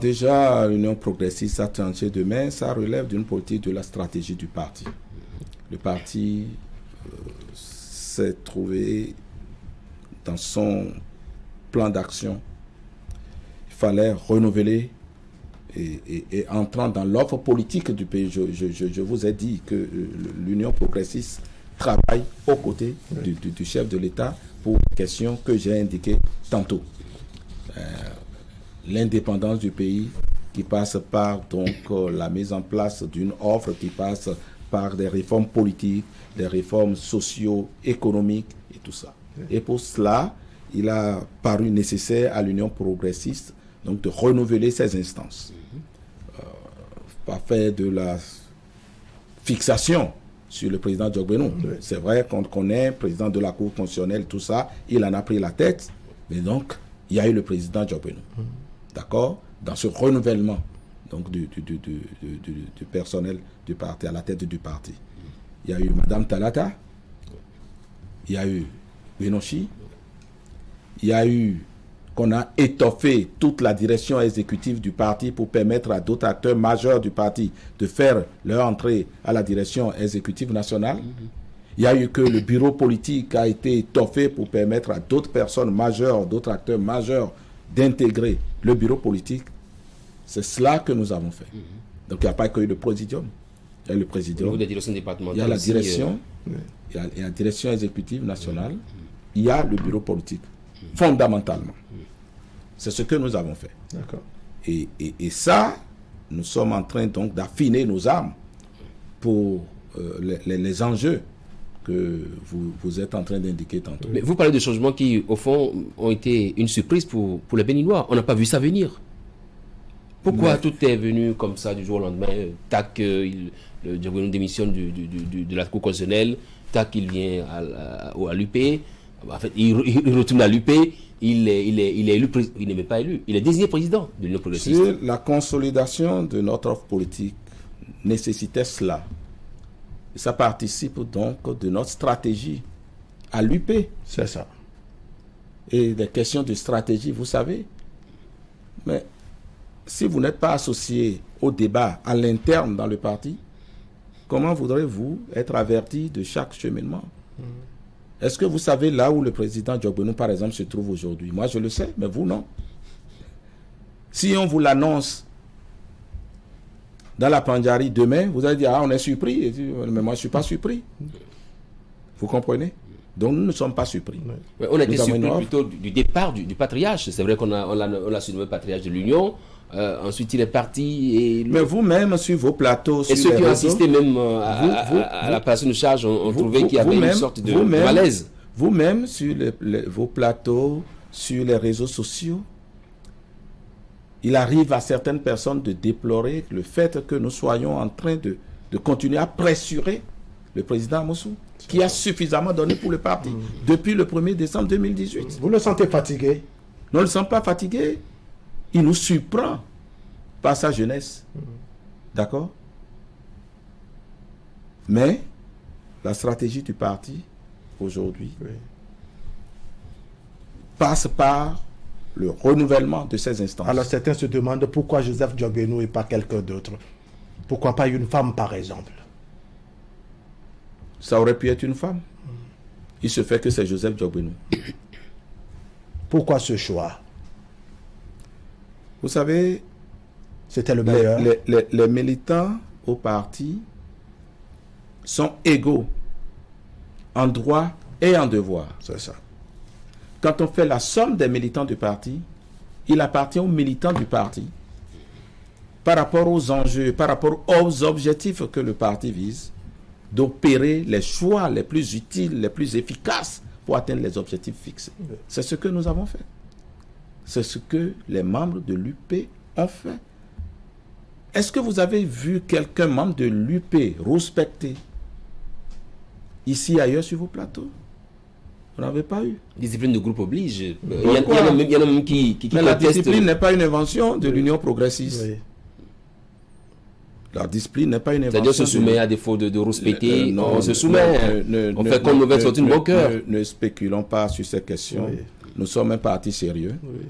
Déjà, l'Union progressiste a tranché de main, ça relève d'une politique de la stratégie du parti. Le parti s'est trouvé dans son plan d'action. Il fallait renouveler et entrant dans l'offre politique du pays. Je vous ai dit que l'Union progressiste travaille aux côtés du chef de l'État pour une question que j'ai indiquée tantôt. L'indépendance du pays qui passe par donc la mise en place d'une offre qui passe par des réformes politiques, des réformes socio-économiques et tout ça. Et pour cela, il a paru nécessaire à l'Union progressiste donc de renouveler ses instances. Pas faire de la fixation sur le président Diogbenou. C'est vrai qu'on connaît le président de la Cour constitutionnelle, tout ça, il en a pris la tête, mais donc il y a eu le président Diogbenou. D'accord? Dans ce renouvellement donc, du personnel du parti, à la tête du parti. Il y a eu Mme Talata, il y a eu Benochi, il y a eu qu'on a étoffé toute la direction exécutive du parti pour permettre à d'autres acteurs majeurs du parti de faire leur entrée à la direction exécutive nationale. Il y a eu que le bureau politique a été étoffé pour permettre à d'autres personnes majeures, d'autres acteurs majeurs d'intégrer le bureau politique. C'est cela que nous avons fait. Donc il n'y a pas que le présidium. Il y a le présidium, il y a la direction, il y a la direction exécutive nationale, il y a le bureau politique, fondamentalement. C'est ce que nous avons fait. D'accord. Et ça, nous sommes en train donc d'affiner nos armes pour les enjeux que vous êtes en train d'indiquer tantôt. Mais vous parlez de changements qui, au fond, ont été une surprise pour les Béninois. On n'a pas vu ça venir. Pourquoi tout est venu comme ça du jour au lendemain? Tac, le Diogbenou démissionne de la Cour constitutionnelle. Tac, il vient à l'UP. En fait, il retourne à l'UP. Il est élu, il n'est même pas élu. Il est désigné président de l'Union progressiste. Si la consolidation de notre offre politique nécessitait cela, ça participe donc de notre stratégie à l'UP. C'est ça. Et des questions de stratégie, vous savez. Mais si vous n'êtes pas associé au débat à l'interne dans le parti, comment voudrez-vous être averti de chaque cheminement? Est-ce que vous savez là où le président Diogbenou, par exemple, se trouve aujourd'hui? Moi, je le sais, mais vous, non. Si on vous l'annonce dans la Pandjari demain, vous allez dire, ah, on est surpris. Mais moi, je ne suis pas surpris. Vous comprenez? Donc, nous ne sommes pas surpris. Ouais, on a été surpris plutôt du départ du patriarche. C'est vrai qu'on l'a surnommé patriarche de l'Union. Ensuite, il est parti. Et mais vous-même, sur vos plateaux, et ceux qui ont assisté même à la passation de charge ont trouvé qu'il y avait une sorte de malaise. Vous-même, sur vos plateaux, sur les réseaux sociaux, il arrive à certaines personnes de déplorer le fait que nous soyons en train de continuer à pressurer le président Amossou, qui a suffisamment donné pour le parti depuis le 1er décembre 2018. Vous le sentez fatigué? Nous ne le sommes pas fatigués. Il nous surprend par sa jeunesse. D'accord? Mais la stratégie du parti, aujourd'hui, passe par le renouvellement de ces instances. Alors certains se demandent pourquoi Joseph Diogbenou et pas quelqu'un d'autre. Pourquoi pas une femme, par exemple? Ça aurait pu être une femme. Il se fait que c'est Joseph Diogbenou. Pourquoi ce choix? Vous savez, c'était le meilleur. Les militants au parti sont égaux en droit et en devoir. C'est ça. Quand on fait la somme des militants du parti, il appartient aux militants du parti par rapport aux enjeux, par rapport aux objectifs que le parti vise, d'opérer les choix les plus utiles, les plus efficaces pour atteindre les objectifs fixés. C'est ce que nous avons fait. C'est ce que les membres de l'UP ont fait. Est-ce que vous avez vu quelqu'un membre de l'UP respecté ici, ailleurs, sur vos plateaux? Vous n'avez pas eu. Discipline de groupe oblige. Il y en a même qui mais la discipline n'est pas une invention de l'Union progressiste. Oui. La discipline n'est pas une invention. C'est-à-dire se soumet à défaut de respecter. On se soumet. On fait comme mauvais sortir de bon cœur. Ne spéculons pas sur ces questions. Oui. Nous sommes un parti sérieux. Oui.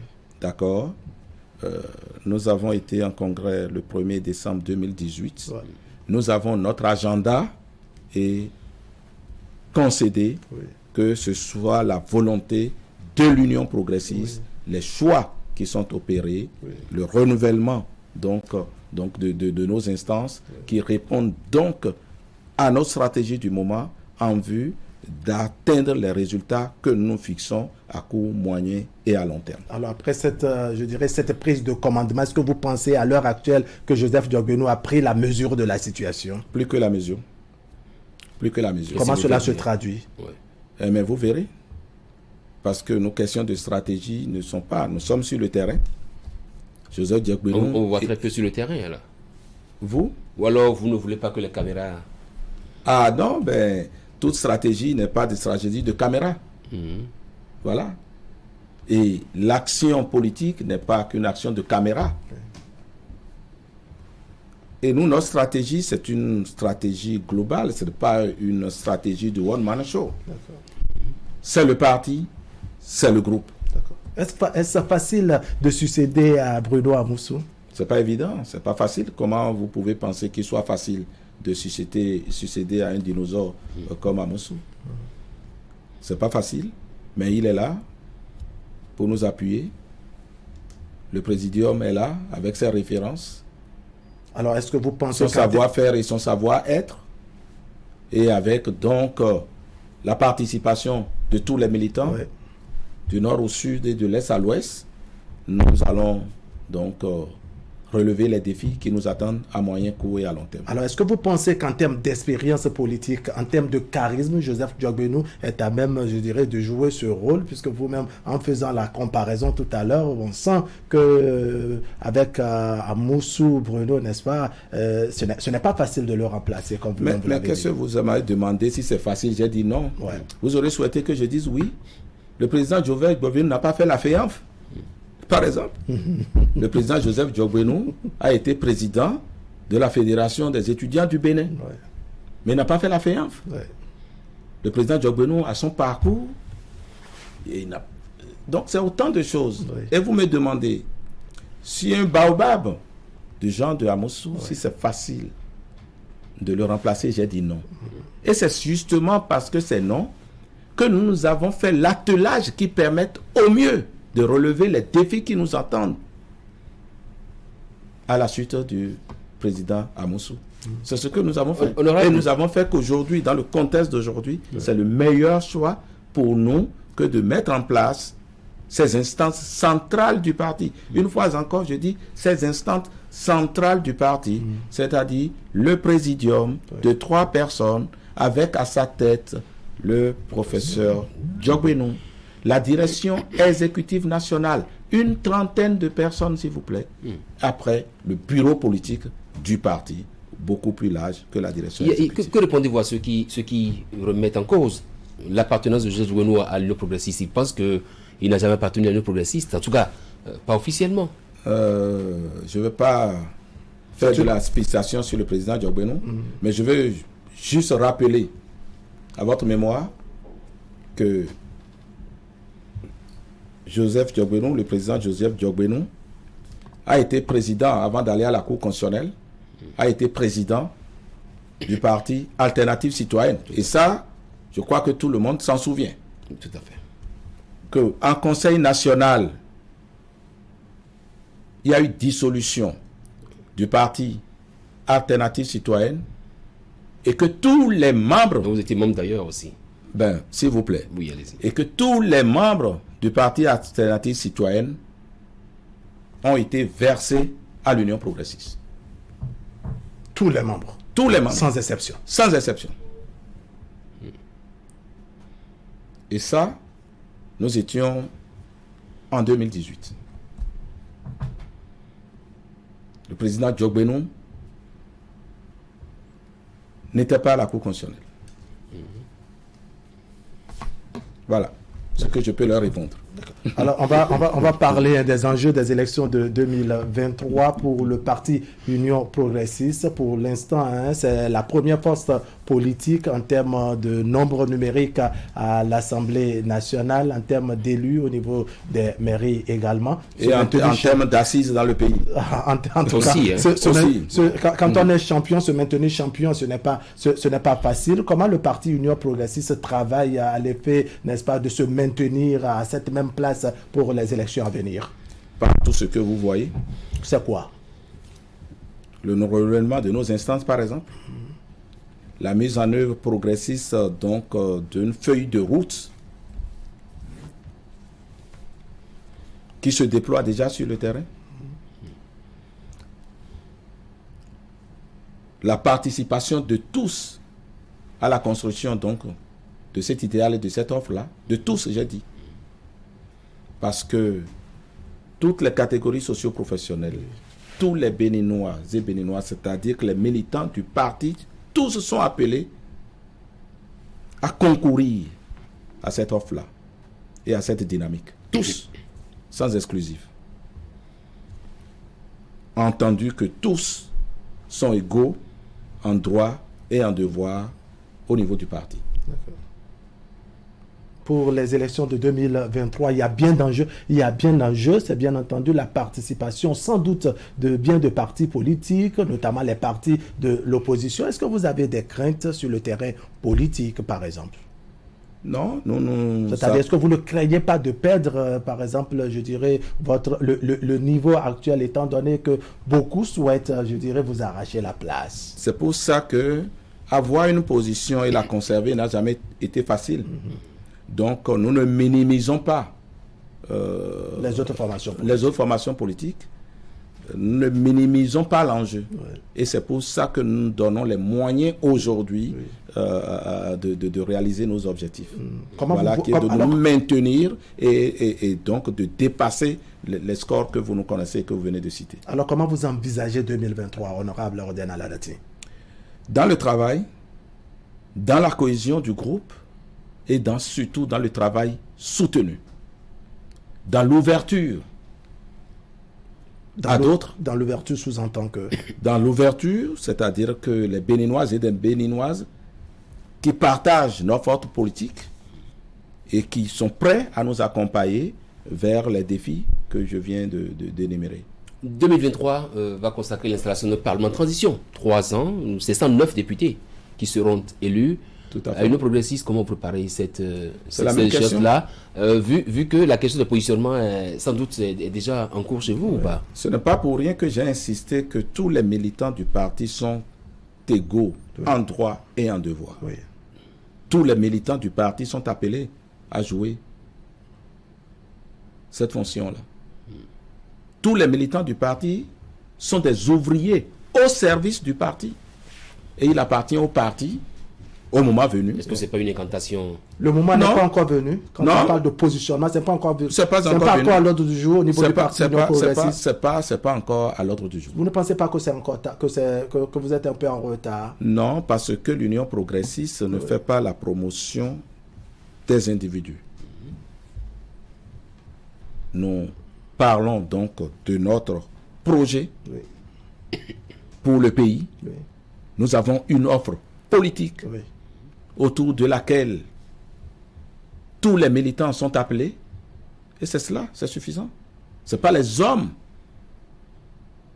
D'accord? nous avons été en congrès le 1er décembre 2018. Ouais. Nous avons notre agenda et concédé que ce soit la volonté de l'Union progressiste, les choix qui sont opérés, le renouvellement donc de nos instances qui répondent donc à notre stratégie du moment en vue d'atteindre les résultats que nous fixons à court, moyen et à long terme. Alors après cette prise de commandement, est-ce que vous pensez à l'heure actuelle que Joseph Diogbenou a pris la mesure de la situation? Plus que la mesure. Plus que la mesure. Comment cela se traduit? Mais vous verrez. Parce que nos questions de stratégie ne sont pas... Nous sommes sur le terrain. Joseph Diogbenou... On voit très peu sur le terrain, là. Vous? Ou alors, vous ne voulez pas que les caméras... Ah non, ben... Toute stratégie n'est pas de stratégie de caméra. Voilà. Et l'action politique n'est pas qu'une action de caméra. Et nous, notre stratégie, c'est une stratégie globale. Ce n'est pas une stratégie de one-man show. C'est le parti, c'est le groupe. Est-ce facile de succéder à Bruno Amoussou? C'est pas évident, c'est pas facile. Comment vous pouvez penser qu'il soit facile de succéder à un dinosaure comme Amoussou? C'est pas facile, mais il est là pour nous appuyer. Le présidium est là avec ses références. Alors, est-ce que vous pensez... Son savoir-faire et son savoir-être, et avec donc la participation de tous les militants, du nord au sud et de l'est à l'ouest, nous allons donc relever les défis qui nous attendent à moyen, court et à long terme. Alors, est-ce que vous pensez qu'en termes d'expérience politique, en termes de charisme, Joseph Diogbenou est à même, je dirais, de jouer ce rôle, puisque vous-même, en faisant la comparaison tout à l'heure, on sent que avec Amoussou, Bruno, n'est-ce pas, ce n'est pas facile de le remplacer, comme vous l'avez dit. Mais qu'est-ce que vous m'avez demandé si c'est facile? J'ai dit non. Vous aurez souhaité que je dise oui. Le président Joseph Diogbenou n'a pas fait la FEANF. Par exemple, le président Joseph Diogbenou a été président de la Fédération des étudiants du Bénin, mais il n'a pas fait la FEANF. Le président Diogbenou a son parcours. Donc, c'est autant de choses. Et vous me demandez, si un baobab du genre de Amoussou, si c'est facile de le remplacer, j'ai dit non. Et c'est justement parce que c'est non que nous avons fait l'attelage qui permette au mieux de relever les défis qui nous attendent à la suite du président Amoussou. C'est ce que nous avons fait. Et nous avons fait qu'aujourd'hui, dans le contexte d'aujourd'hui, c'est le meilleur choix pour nous que de mettre en place ces instances centrales du parti. Une fois encore, je dis ces instances centrales du parti, c'est-à-dire le présidium de 3 personnes avec à sa tête le professeur Diogbenou, la direction exécutive nationale, une trentaine de personnes, s'il vous plaît. Après, le bureau politique du parti, beaucoup plus large que la direction exécutive. Que répondez-vous à ceux qui remettent en cause l'appartenance de Joseph Diogbenou à l'Union progressiste? Ils pensent qu'il n'a jamais appartenu à l'Union progressiste, en tout cas, pas officiellement. Je ne veux pas faire de la spécialisation sur le président Diogbenou, mais je veux juste rappeler à votre mémoire que Joseph Diogbenou, le président Joseph Diogbenou, a été président, avant d'aller à la Cour constitutionnelle, a été président du parti Alternative Citoyenne. Et ça, je crois que tout le monde s'en souvient. Tout à fait. Qu'en Conseil national, il y a eu dissolution du parti Alternative Citoyenne et que tous les membres... Vous étiez membre d'ailleurs aussi. Ben, s'il vous plaît. Oui, allez-y. Et que tous les membres du parti Alternative Citoyenne ont été versés à l'Union progressiste. Tous les membres. Tous les membres. Sans exception. Sans exception. Et ça, nous étions en 2018. Le président Diogbenou n'était pas à la Cour constitutionnelle. Voilà ce que je peux leur répondre. Alors, on va parler des enjeux des élections de 2023 pour le parti Union progressiste. Pour l'instant, c'est la première force politique, en termes de nombre numérique à l'Assemblée nationale, en termes d'élus au niveau des mairies également. Et en termes d'assises dans le pays. En tout aussi, cas, quand on est champion, se maintenir champion, ce n'est pas facile. Comment le parti Union progressiste travaille à l'effet, n'est-ce pas, de se maintenir à cette même place pour les élections à venir? Par tout ce que vous voyez. C'est quoi? Le renouvellement de nos instances, par exemple. La mise en œuvre progressiste donc d'une feuille de route qui se déploie déjà sur le terrain. La participation de tous à la construction donc de cet idéal et de cette offre-là, de tous, j'ai dit. Parce que toutes les catégories socio-professionnelles, tous les Béninois et Béninoises, c'est-à-dire que les militants du parti, tous sont appelés à concourir à cette offre-là et à cette dynamique. Tous, sans exclusif. Entendu que tous sont égaux en droit et en devoir au niveau du parti. D'accord. Pour les élections de 2023, il y a bien d'enjeux, c'est bien entendu la participation sans doute de bien de partis politiques, notamment les partis de l'opposition. Est-ce que vous avez des craintes sur le terrain politique, par exemple? Non. C'est-à-dire, est-ce que vous ne craignez pas de perdre, par exemple, je dirais, le niveau actuel, étant donné que beaucoup souhaitent, je dirais, vous arracher la place? C'est pour ça que avoir une position et la conserver n'a jamais été facile. Donc, nous ne minimisons pas les autres formations politiques. Nous ne minimisons pas l'enjeu. Ouais. Et c'est pour ça que nous donnons les moyens aujourd'hui de réaliser nos objectifs. Qui est de nous maintenir et donc de dépasser les scores que vous nous connaissez et que vous venez de citer. Alors, comment vous envisagez 2023, honorable Ordena Ladati? Dans le travail, dans la cohésion du groupe, et surtout dans le travail soutenu, dans l'ouverture à d'autres. Dans l'ouverture sous-entend que... Dans l'ouverture, c'est-à-dire que les Béninoises et les Béninoises qui partagent nos forces politiques et qui sont prêts à nous accompagner vers les défis que je viens d'énumérer. 2023 va consacrer l'installation de Parlement de transition. 3 ans, c'est 109 députés qui seront élus. Tout à fait. Une progressiste, comment préparer cette chose-là, vu que la question de positionnement sans doute est déjà en cours chez vous ou pas? Ce n'est pas pour rien que j'ai insisté que tous les militants du parti sont égaux en droit et en devoir. Oui. Tous les militants du parti sont appelés à jouer cette fonction-là. Tous les militants du parti sont des ouvriers au service du parti. Et il appartient au parti au moment venu. Est-ce que ce n'est pas une incantation? Le moment n'est pas encore venu. Quand on parle de positionnement, ce n'est pas encore venu. C'est pas encore à l'ordre du jour au niveau du parti Union progressiste. C'est pas encore à l'ordre du jour. Vous ne pensez pas que c'est encore que vous êtes un peu en retard? Non, parce que l'Union progressiste ne fait pas la promotion des individus. Nous parlons donc de notre projet pour le pays. Oui. Nous avons une offre politique autour de laquelle tous les militants sont appelés. Et c'est cela, c'est suffisant. Ce n'est pas les hommes.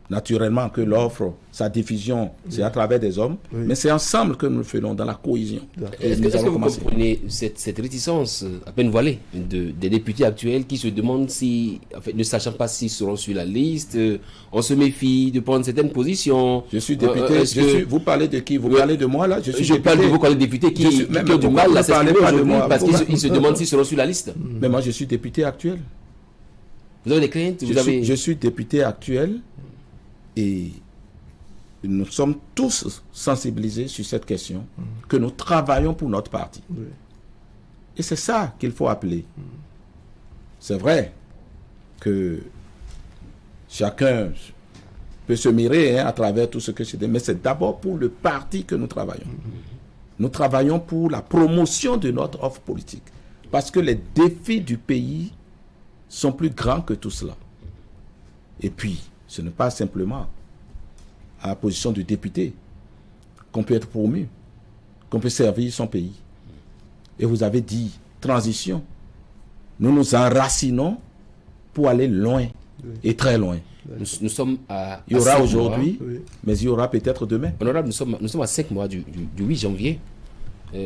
Naturellement que l'offre, sa diffusion, c'est à travers des hommes, mais c'est ensemble que nous le faisons dans la cohésion. Est-ce que vous comprenez cette réticence à peine voilée des députés actuels qui se demandent si, en fait, ne sachant pas s'ils seront sur la liste, on se méfie de prendre certaines positions? Je suis député. Vous parlez de qui? Vous parlez de moi là? Je parle de vos collègues députés qui ont du mal à s'exprimer aujourd'hui parce qu'ils se demandent s'ils seront sur la liste. Mais moi, je suis député actuel. Vous avez des craintes? Je suis député actuel. Et nous sommes tous sensibilisés sur cette question, que nous travaillons pour notre parti. Oui. Et c'est ça qu'il faut appeler. C'est vrai que chacun peut se mirer à travers tout ce que c'est, mais c'est d'abord pour le parti que nous travaillons. Nous travaillons pour la promotion de notre offre politique. Parce que les défis du pays sont plus grands que tout cela. Et puis, ce n'est pas simplement à la position de député qu'on peut être promu, qu'on peut servir son pays. Et vous avez dit transition. Nous nous enracinons pour aller loin et très loin. Nous sommes à... Il y aura aujourd'hui, mais il y aura peut-être demain. Honorable, nous sommes à 5 mois du 8 janvier.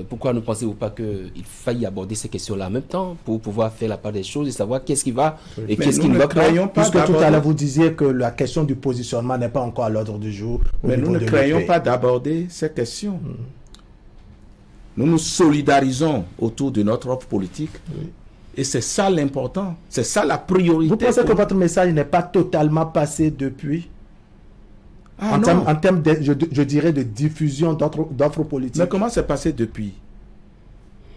Pourquoi ne pensez-vous pas qu'il faille aborder ces questions-là en même temps pour pouvoir faire la part des choses et savoir qu'est-ce qui va et qu'est-ce qui ne va pas? Puisque tout à l'heure vous disiez que la question du positionnement n'est pas encore à l'ordre du jour. Mais nous ne craignons pas d'aborder ces questions. Nous nous solidarisons autour de notre offre politique. Et c'est ça l'important. C'est ça la priorité. Vous pensez que votre message n'est pas totalement passé depuis en termes de, je dirais, de diffusion d'offres politiques? Mais comment c'est passé depuis?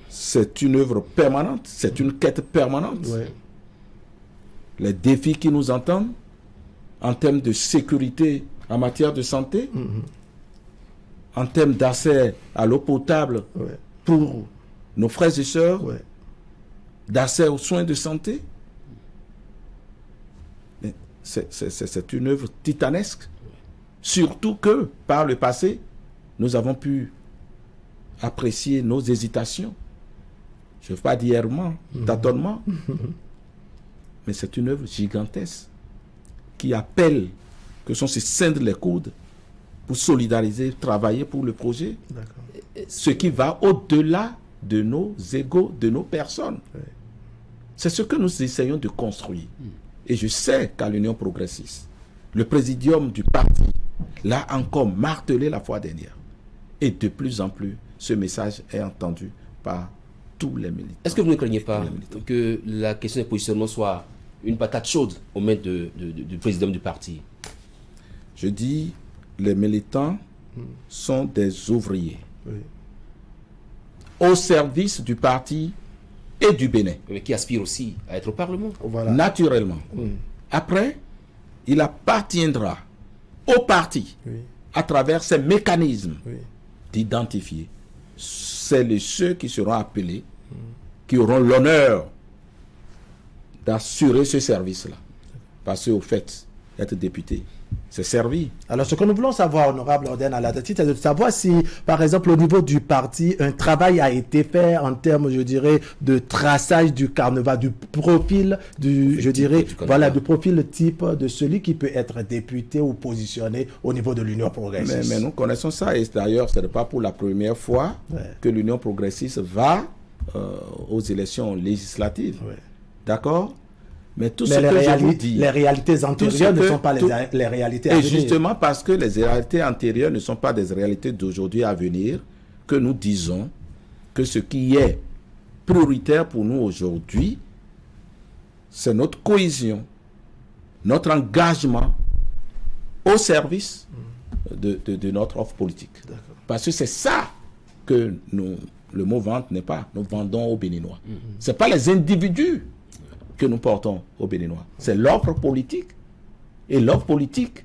C'est une œuvre permanente. C'est une quête permanente. Les défis qui nous entendent en termes de sécurité en matière de santé, en termes d'accès à l'eau potable pour nos frères et sœurs, d'accès aux soins de santé. C'est une œuvre titanesque. Surtout que, par le passé, nous avons pu apprécier nos hésitations. Je ne veux pas dire errements, tâtonnements, mais c'est une œuvre gigantesque qui appelle que sont se scindre les coudes pour solidariser, travailler pour le projet. Ce qui va au-delà de nos égos, de nos personnes. C'est ce que nous essayons de construire. Et je sais qu'à l'Union progressiste, le présidium du parti l'a encore martelé la fois dernière. Et de plus en plus, ce message est entendu par tous les militants. Est-ce que vous ne craignez pas que la question des positionnements soit une patate chaude au maître du président du parti? Je dis, les militants sont des ouvriers au service du parti et du Bénin. Mais qui aspirent aussi à être au Parlement. Naturellement. Après, il appartiendra au parti, à travers ces mécanismes, d'identifier ceux qui seront appelés, qui auront l'honneur d'assurer ce service-là. Parce qu'au fait, être député, c'est servi. Alors, ce que nous voulons savoir, honorable Orden Aladati, c'est de savoir si, par exemple, au niveau du parti, un travail a été fait en termes, je dirais, de traçage du carnaval, du profil, du profil type de celui qui peut être député ou positionné au niveau de l'Union progressiste. Mais nous connaissons ça, et d'ailleurs, ce n'est pas pour la première fois que l'Union progressiste va aux élections législatives. D'accord? Mais tout ce que je vous dis, les réalités antérieures ne sont pas les réalités à venir. Et justement parce que les réalités antérieures ne sont pas des réalités d'aujourd'hui à venir, que nous disons que ce qui est prioritaire pour nous aujourd'hui, c'est notre cohésion, notre engagement au service de notre offre politique. Parce que c'est ça que le mot vente n'est pas. Nous vendons aux Béninois. Ce n'est pas les individus que nous portons aux Béninois. C'est l'offre politique. Et l'offre politique,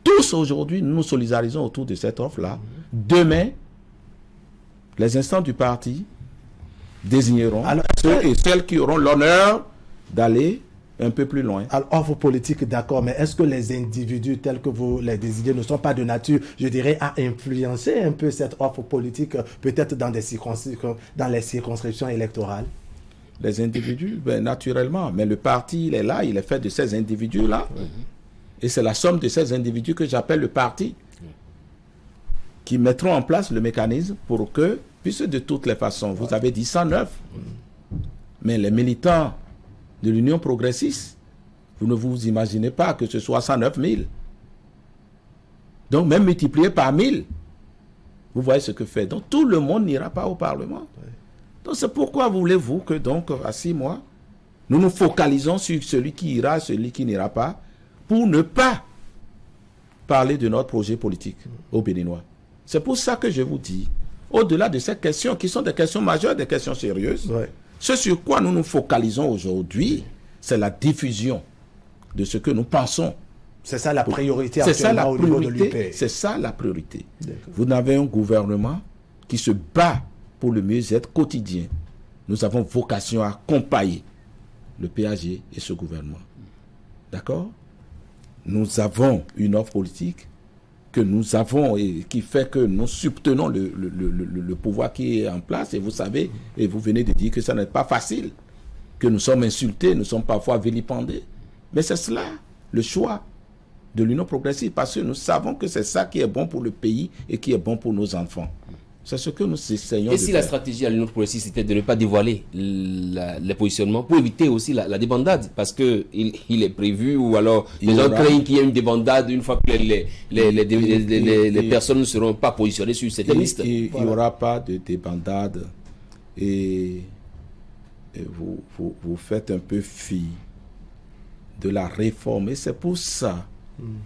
tous aujourd'hui, nous nous solidarisons autour de cette offre-là. Demain, les instants du parti désigneront ceux et celles qui auront l'honneur d'aller un peu plus loin. Alors, offre politique, d'accord, mais est-ce que les individus tels que vous les désignez ne sont pas de nature, je dirais, à influencer un peu cette offre politique, peut-être dans les circonscriptions électorales? Les individus, naturellement, mais le parti, il est là, il est fait de ces individus-là. Et c'est la somme de ces individus que j'appelle le parti, qui mettront en place le mécanisme pour que, puisque de toutes les façons, vous avez dit 109, mais les militants de l'Union progressiste, vous ne vous imaginez pas que ce soit 109 000. Donc, même multiplié par 1000, vous voyez ce que fait. Donc, tout le monde n'ira pas au Parlement. Donc, c'est pourquoi voulez-vous que, donc, à 6 mois, nous nous focalisons sur celui qui ira, celui qui n'ira pas, pour ne pas parler de notre projet politique aux Béninois. C'est pour ça que je vous dis, au-delà de ces questions, qui sont des questions majeures, des questions sérieuses, ce sur quoi nous nous focalisons aujourd'hui, c'est la diffusion de ce que nous pensons. C'est ça la priorité actuellement au niveau de l'UP. C'est ça la priorité. Vous avez un gouvernement qui se bat pour le mieux-être quotidien. Nous avons vocation à accompagner le PAG et ce gouvernement. D'accord? Nous avons une offre politique que nous avons et qui fait que nous subtenons le pouvoir qui est en place. Et vous savez, et vous venez de dire que ça n'est pas facile, que nous sommes insultés, nous sommes parfois vilipendés. Mais c'est cela, le choix de l'Union progressiste, parce que nous savons que c'est ça qui est bon pour le pays et qui est bon pour nos enfants. C'est ce que nous essayons de faire. Et si la stratégie à l'Union progressiste c'était de ne pas dévoiler les positionnements pour éviter aussi la débandade, parce qu'il est prévu, ou alors les gens craignent qu'il y ait une débandade une fois que les personnes ne seront pas positionnées sur cette liste. Il n'y aura pas de débandade. Et vous faites un peu fi de la réforme. Et c'est pour ça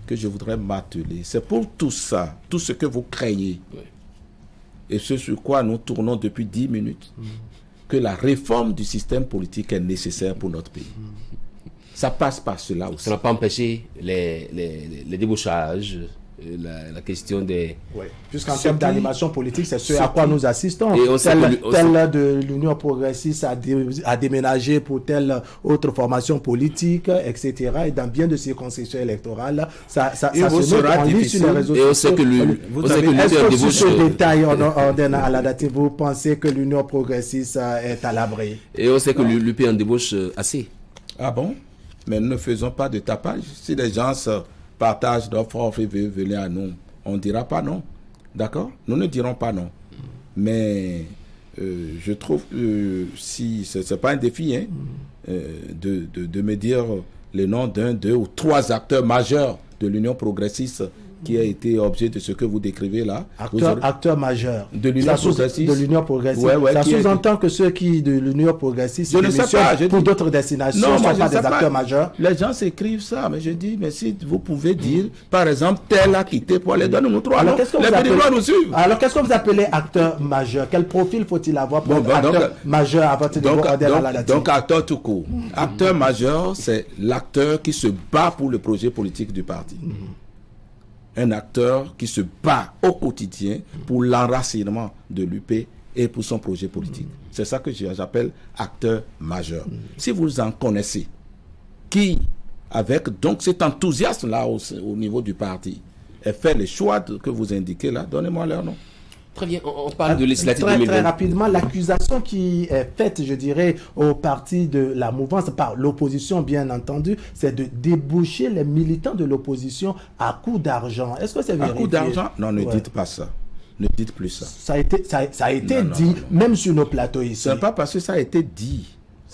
que je voudrais m'atteler. C'est pour tout ça, tout ce que vous craignez. Oui. Et ce sur quoi nous tournons depuis 10 minutes, que la réforme du système politique est nécessaire pour notre pays. Ça passe par cela aussi. Ça n'a pas empêché les débauchages, la question des... Oui. Puisqu'en termes d'animation politique, c'est ce à quoi nous assistons. Et tel de l'Union progressiste a déménagé pour telle autre formation politique, etc. Et dans bien de circonscriptions électorales, ça se note en ligne sur les réseaux sociaux. Et on sait que est-ce que sur ce détail, à la date, vous pensez que l'Union progressiste est à l'abri? Et on sait que l'UP en débauche assez. Ah bon? Mais nous ne faisons pas de tapage. Si les gens partagent notre offre et venez à nous, on ne dira pas non. D'accord? Nous ne dirons pas non. Mais je trouve que si ce n'est pas un défi de me dire les noms d'un, deux ou trois acteurs majeurs de l'Union progressiste qui a été objet de ce que vous décrivez là. Acteur majeur de l'Union progressiste. De l'Union progressiste. Ça sous-entend que ceux qui de l'Union progressiste pour d'autres destinations ne sont pas des acteurs majeurs. Les gens s'écrivent ça, mais je dis, mais si vous pouvez dire, par exemple, tel a quitté pour aller donner nous trois. Alors qu'est-ce que vous appelez acteur majeur? Quel profil faut-il avoir pour être acteur majeur à votre niveau à la date? Donc acteur tout court. Acteur majeur, c'est l'acteur qui se bat pour le projet politique du parti. Un acteur qui se bat au quotidien pour l'enracinement de l'UP et pour son projet politique. C'est ça que j'appelle acteur majeur. Si vous en connaissez, qui, avec donc cet enthousiasme-là au niveau du parti, a fait les choix que vous indiquez là, donnez-moi leur nom. Très bien, on parle de législative 2020. Très rapidement, l'accusation qui est faite, je dirais, au parti de la mouvance, par l'opposition bien entendu, c'est de déboucher les militants de l'opposition à coup d'argent. Est-ce que c'est vérifié? À coup d'argent? Non, ne dites pas ça. Ne dites plus ça. Ça a été dit, même sur nos plateaux ici. Ce n'est pas parce que ça a été dit.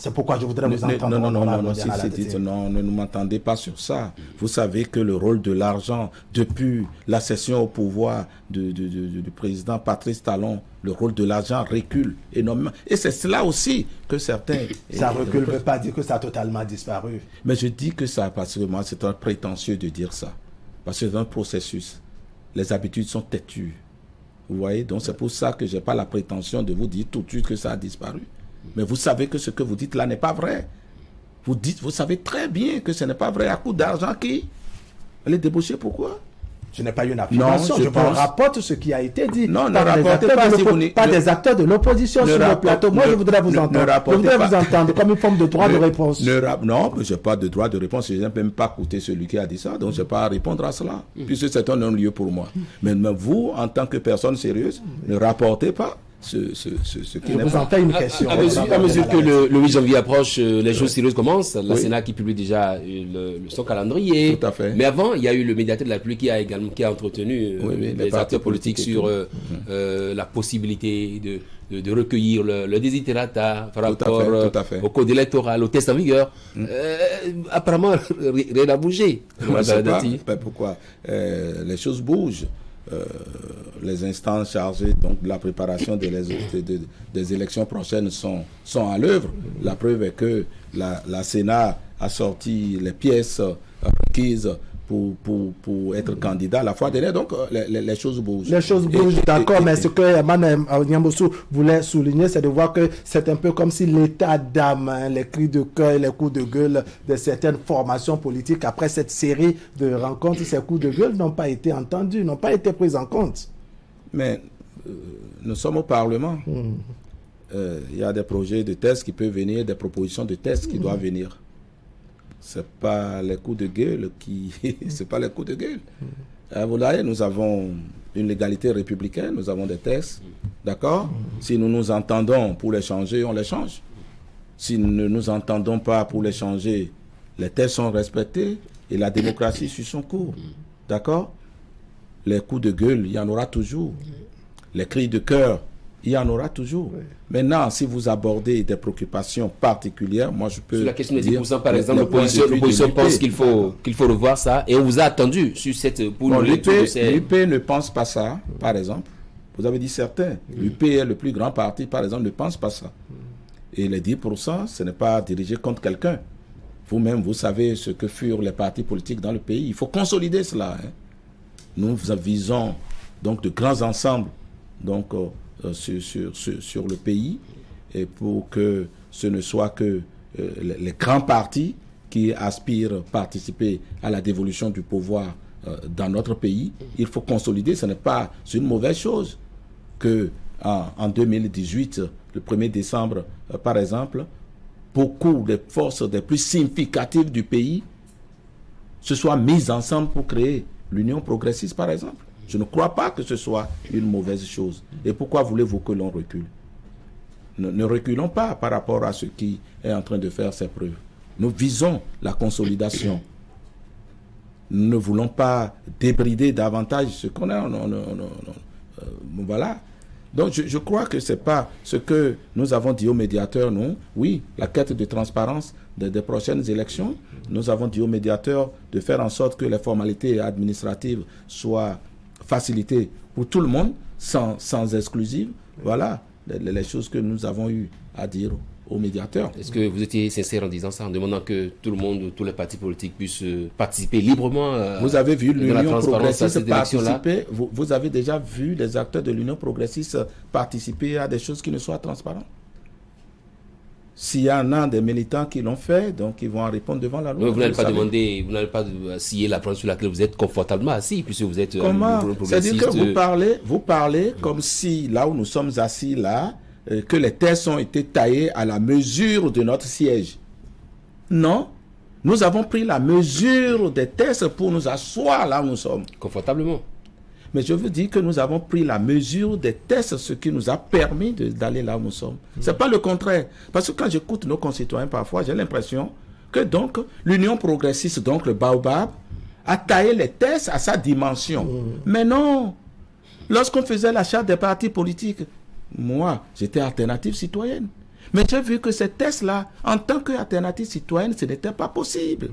C'est pourquoi je voudrais vous entendre. Non, ne m'entendez pas sur ça. Vous savez que le rôle de l'argent, depuis la cession au pouvoir du président Patrice Talon, le rôle de l'argent recule énormément. Et c'est cela aussi que certains... Ça recule ne veut pas dire que ça a totalement disparu. Mais je dis que ça, parce que moi, c'est un prétentieux de dire ça. Parce que dans un processus, les habitudes sont têtues. Vous voyez? Donc c'est pour ça que je n'ai pas la prétention de vous dire tout de suite que ça a disparu. Mais vous savez que ce que vous dites là n'est pas vrai. Vous savez très bien que ce n'est pas vrai. À coup d'argent qui? Elle est débauchée, pourquoi? Je n'ai pas eu une affirmation. Je rapporte ce qui a été dit. Non, ne rapportez pas. Pas des acteurs de l'opposition sur le plateau. Moi, je voudrais vous entendre. Je voudrais vous entendre comme une forme de droit de réponse. Non, je n'ai pas de droit de réponse. Je n'ai même pas écouté celui qui a dit ça. Donc, je n'ai pas à répondre à cela. Puisque c'est un non-lieu pour moi. Mais vous, en tant que personne sérieuse, ne rapportez pas ce qui n'est pas. Je vous en fais une question. À mesure que le 8 janvier approche, les choses sérieuses commencent. La Sénat qui publie déjà son calendrier. Tout à fait. Mais avant, il y a eu le médiateur de la République qui a entretenu les acteurs politiques sur la possibilité de recueillir le desiderata par rapport au code électoral, au test en vigueur. Apparemment, rien n'a bougé. Pourquoi? Les choses bougent. Les instances chargées donc, de la préparation des élections prochaines sont à l'œuvre. La preuve est que la Sénat a sorti les pièces requises pour être candidat à la fois dernière. Donc, les choses bougent. Les choses bougent, d'accord, mais ce que Emmanuel Nyamboussou voulait souligner, c'est de voir que c'est un peu comme si l'état d'âme, les cris de cœur et les coups de gueule de certaines formations politiques, après cette série de rencontres, ces coups de gueule n'ont pas été entendus, n'ont pas été pris en compte. Mais nous sommes au Parlement. Il y a des projets de tests qui peuvent venir, des propositions de tests qui doivent venir. C'est pas les coups de gueule c'est pas les coups de gueule. Vous voyez, nous avons une légalité républicaine, nous avons des textes, d'accord? Si nous nous entendons pour les changer, on les change. Si nous ne nous entendons pas pour les changer, les textes sont respectés et la démocratie suit son cours, d'accord? Les coups de gueule, il y en aura toujours. Les cris de cœur, il y en aura toujours. Oui. Maintenant, si vous abordez des préoccupations particulières, moi je peux... Sur la question des 10%, par exemple, l'opposition pense qu'il faut revoir ça, et on vous a attendu sur cette... L'UP ne pense pas ça, par exemple. Vous avez dit certains. L'UP est le plus grand parti, par exemple, ne pense pas ça. Et les 10%, ce n'est pas dirigé contre quelqu'un. Vous-même, vous savez ce que furent les partis politiques dans le pays. Il faut consolider cela. Hein. Nous visons donc de grands ensembles donc, sur le pays, et pour que ce ne soit que les grands partis qui aspirent à participer à la dévolution du pouvoir dans notre pays. Il faut consolider, ce n'est pas une mauvaise chose que en 2018, le 1er décembre, par exemple, beaucoup des forces les plus significatives du pays se soient mises ensemble pour créer l'Union progressiste, par exemple. Je ne crois pas que ce soit une mauvaise chose. Et pourquoi voulez-vous que l'on recule? Ne reculons pas par rapport à ce qui est en train de faire ses preuves. Nous visons la consolidation. Nous ne voulons pas débrider davantage ce qu'on a. Voilà. Donc je crois que ce n'est pas ce que nous avons dit aux médiateurs, non. Oui, la quête de transparence des prochaines élections. Nous avons dit aux médiateurs de faire en sorte que les formalités administratives soient facilitées pour tout le monde, sans exclusive. Voilà les choses que nous avons eu à dire aux médiateurs. Est-ce que vous étiez sincère en disant ça, en demandant que tout le monde, tous les partis politiques puissent participer librement vous avez vu l'Union progressiste participer. Vous avez déjà vu les acteurs de l'Union progressiste participer à des choses qui ne soient transparentes? S'il y en a des militants qui l'ont fait, donc ils vont en répondre devant la loi. Mais vous n'allez pas demander, vous n'allez pas scier la planche sur laquelle vous êtes confortablement assis, puisque vous êtes comment? C'est-à-dire que vous parlez comme si, là où nous sommes assis, là, que les textes ont été taillés à la mesure de notre siège. Non, nous avons pris la mesure des textes pour nous asseoir là où nous sommes. Confortablement. Mais je veux dire que nous avons pris la mesure des tests, ce qui nous a permis d'aller là où nous sommes. Ce n'est pas le contraire. Parce que quand j'écoute nos concitoyens, parfois, j'ai l'impression que donc l'Union progressiste, donc le Baobab, a taillé les tests à sa dimension. Mais non. Lorsqu'on faisait la charte des partis politiques, moi, j'étais alternative citoyenne. Mais j'ai vu que ces tests-là, en tant qu'alternative citoyenne, ce n'était pas possible.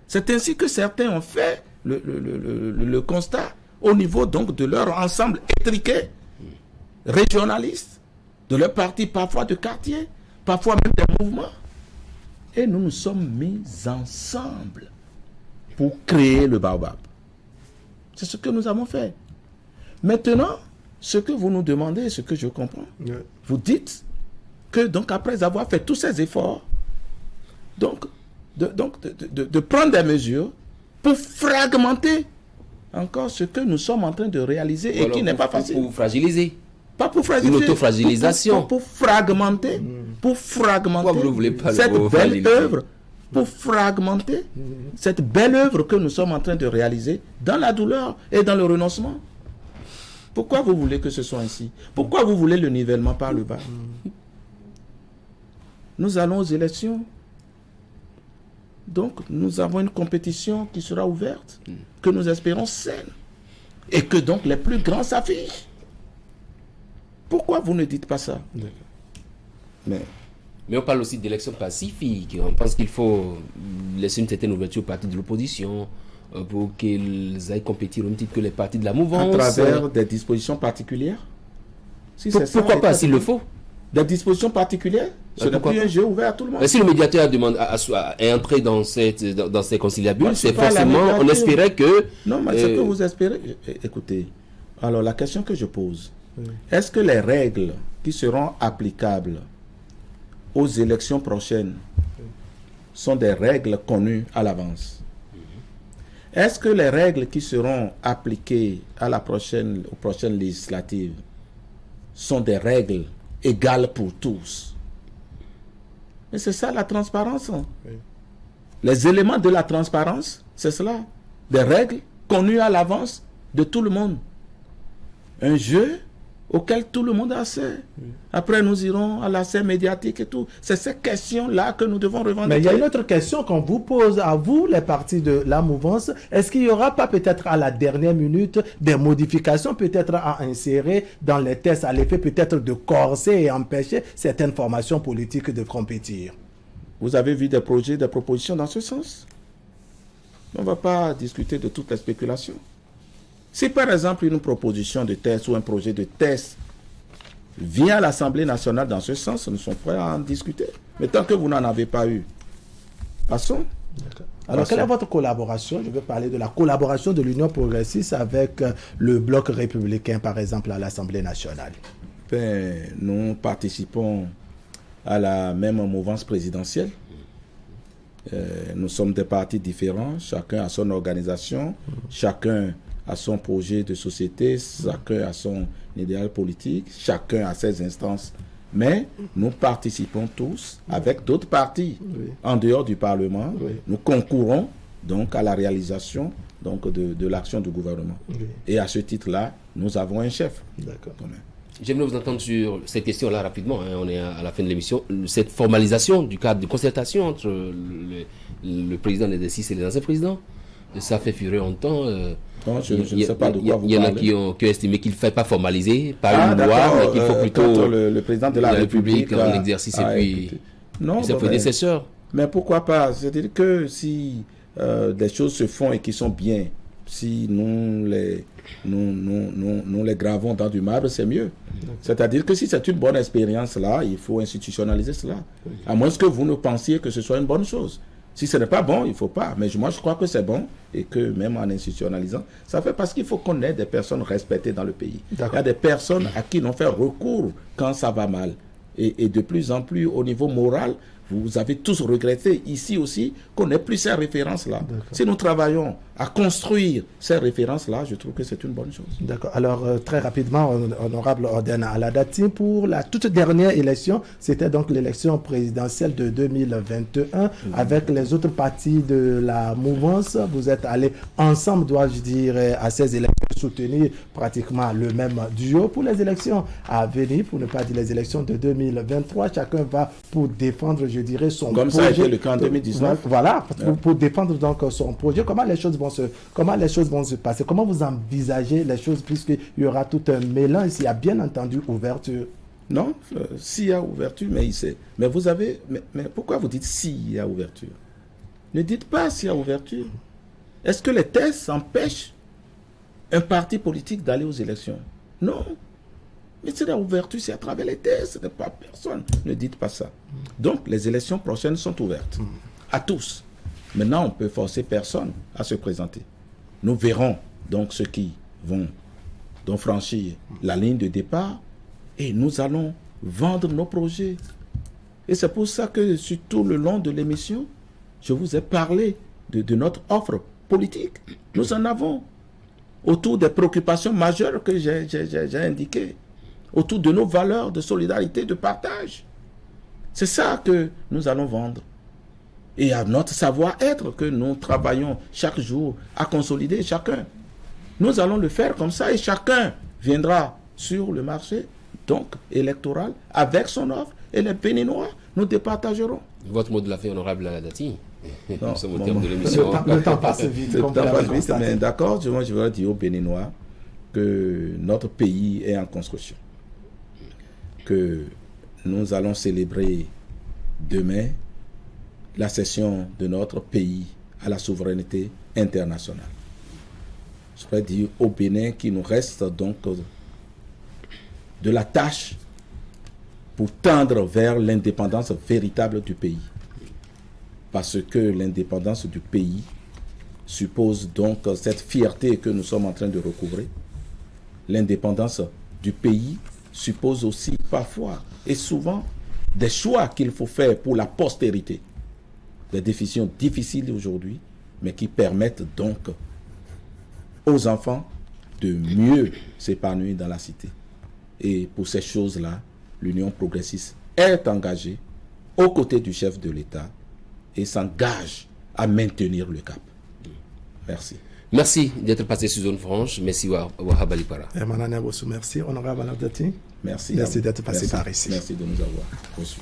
C'est ainsi que certains ont fait le constat au niveau donc de leur ensemble étriqué, régionaliste, de leur parti, parfois de quartier, parfois même des mouvements. Et nous nous sommes mis ensemble pour créer le Baobab. C'est ce que nous avons fait. Maintenant, ce que vous nous demandez, ce que je comprends, vous dites que donc après avoir fait tous ces efforts, donc de prendre des mesures pour fragmenter encore ce que nous sommes en train de réaliser et qui n'est pas facile. Pour fragiliser. Pas pour fragiliser. Une autofragilisation. Pour fragmenter. Pour fragmenter. Pourquoi vous ne voulez pas cette belle œuvre. Pour fragmenter cette belle œuvre que nous sommes en train de réaliser dans la douleur et dans le renoncement. Pourquoi vous voulez que ce soit ainsi? Pourquoi vous voulez le nivellement par le bas? Nous allons aux élections. Donc, nous avons une compétition qui sera ouverte, que nous espérons saine, et que donc les plus grands s'affichent. Pourquoi vous ne dites pas ça? Mais on parle aussi d'élections pacifiques. On pense qu'il faut laisser une certaine ouverture aux partis de l'opposition pour qu'ils aillent compétir au même titre que les partis de la mouvance. À travers des dispositions particulières? Pourquoi pas, s'il le faut? Des dispositions particulières? Ce n'est plus un jeu ouvert à tout le monde. Mais si le médiateur est entré dans ces conciliabules, c'est forcément, on espérait que... Non, mais ce que vous espérez... Écoutez, alors la question que je pose, est-ce que les règles qui seront applicables aux élections prochaines sont des règles connues à l'avance? Est-ce que les règles qui seront appliquées aux prochaines législatives sont des règles égales pour tous? Mais c'est ça la transparence. Les éléments de la transparence, c'est cela. Des règles connues à l'avance de tout le monde. Un jeu auquel tout le monde a accès. Après, nous irons à la scène médiatique et tout. C'est ces questions-là que nous devons revendiquer. Mais il y a une autre question qu'on vous pose à vous, les partis de la mouvance. Est-ce qu'il n'y aura pas peut-être à la dernière minute des modifications peut-être à insérer dans les tests à l'effet peut-être de corser et empêcher certaines formations politiques de compétir? Vous avez vu des projets, des propositions dans ce sens? On ne va pas discuter de toutes les spéculations. Si par exemple une proposition de test ou un projet de test vient à l'Assemblée nationale dans ce sens, nous sommes prêts à en discuter. Mais tant que vous n'en avez pas eu, passons. Alors, quelle est votre collaboration? Je veux parler de la collaboration de l'Union progressiste avec le bloc républicain, par exemple, à l'Assemblée nationale. Nous participons à la même mouvance présidentielle. Nous sommes des partis différents, chacun a son organisation, chacun a son projet de société, chacun a son idéal politique, chacun a ses instances. Mais nous participons tous avec d'autres partis en dehors du Parlement. Nous concourons donc à la réalisation donc, de l'action du gouvernement. Et à ce titre-là, nous avons un chef. D'accord. J'aimerais vous entendre sur cette question-là rapidement. On est à la fin de l'émission. Cette formalisation du cadre de concertation entre le président des D6 et les anciens présidents, ça fait fureur en temps. Non, je ne sais pas de quoi vous parlez. Il y en a qui ont estimé qu'il ne fallait pas formaliser par une loi, mais qu'il faut plutôt le président de la République en exercice et puis ses prédécesseurs. Mais pourquoi pas? C'est-à-dire que si des choses se font et qui sont bien, si nous les gravons dans du marbre, c'est mieux. C'est-à-dire que si c'est une bonne expérience là, il faut institutionnaliser cela. À moins que vous ne pensiez que ce soit une bonne chose. Si ce n'est pas bon, il ne faut pas. Mais moi, je crois que c'est bon et que même en institutionnalisant, ça fait parce qu'il faut qu'on ait des personnes respectées dans le pays. Il y a des personnes à qui l'on fait recours quand ça va mal. Et de plus en plus, au niveau moral, vous avez tous regretté ici aussi qu'on n'ait plus ces références-là. Si nous travaillons à construire ces références-là, je trouve que c'est une bonne chose. D'accord. Alors, très rapidement, honorable Orden Aladati, pour la toute dernière élection, c'était donc l'élection présidentielle de 2021. Avec les autres partis de la mouvance, vous êtes allés ensemble, dois-je dire, à ces élections, soutenir pratiquement le même duo. Pour les élections à venir, pour ne pas dire les élections de 2023, chacun va pour défendre, je dirais, son comme projet. Comme ça a été le cas en 2019. Voilà, pour défendre donc son projet. Comment les choses vont se passer? Comment vous envisagez les choses, puisqu'il y aura tout un mélange, s'il y a bien entendu ouverture? Non, s'il y a ouverture, mais vous avez... Mais pourquoi vous dites s'il y a ouverture? Ne dites pas s'il y a ouverture. Est-ce que les tests empêchent un parti politique d'aller aux élections? Non. Mais c'est la ouverture, c'est à travers les tests, ce n'est pas personne. Ne dites pas ça. Donc, les élections prochaines sont ouvertes à tous. Maintenant, on ne peut forcer personne à se présenter. Nous verrons donc ceux qui vont donc franchir la ligne de départ et nous allons vendre nos projets. Et c'est pour ça que sur tout le long de l'émission, je vous ai parlé de notre offre politique. Nous en avons autour des préoccupations majeures que j'ai indiquées, autour de nos valeurs de solidarité, de partage. C'est ça que nous allons vendre. Et à notre savoir-être que nous travaillons chaque jour à consolider chacun. Nous allons le faire comme ça et chacun viendra sur le marché donc électoral avec son offre et les Béninois, nous départagerons. Votre mot de la fin, honorable Aladati. Nous sommes au terme de l'émission. Le temps passe vite. Mais d'accord, moi je veux dire aux Béninois que notre pays est en construction. Que nous allons célébrer demain la cession de notre pays à la souveraineté internationale. Je voudrais dire au Bénin qu'il nous reste donc de la tâche pour tendre vers l'indépendance véritable du pays. Parce que l'indépendance du pays suppose donc cette fierté que nous sommes en train de recouvrer. L'indépendance du pays suppose aussi parfois et souvent des choix qu'il faut faire pour la postérité. Des décisions difficiles aujourd'hui, mais qui permettent donc aux enfants de mieux s'épanouir dans la cité. Et pour ces choses-là, l'Union progressiste est engagée aux côtés du chef de l'État et s'engage à maintenir le cap. Merci. Merci d'être passé sur Zone Franche. Merci, Wahab Alipara. Merci. Honorable Abdati. Merci. Merci d'être passé par ici. Merci de nous avoir reçus.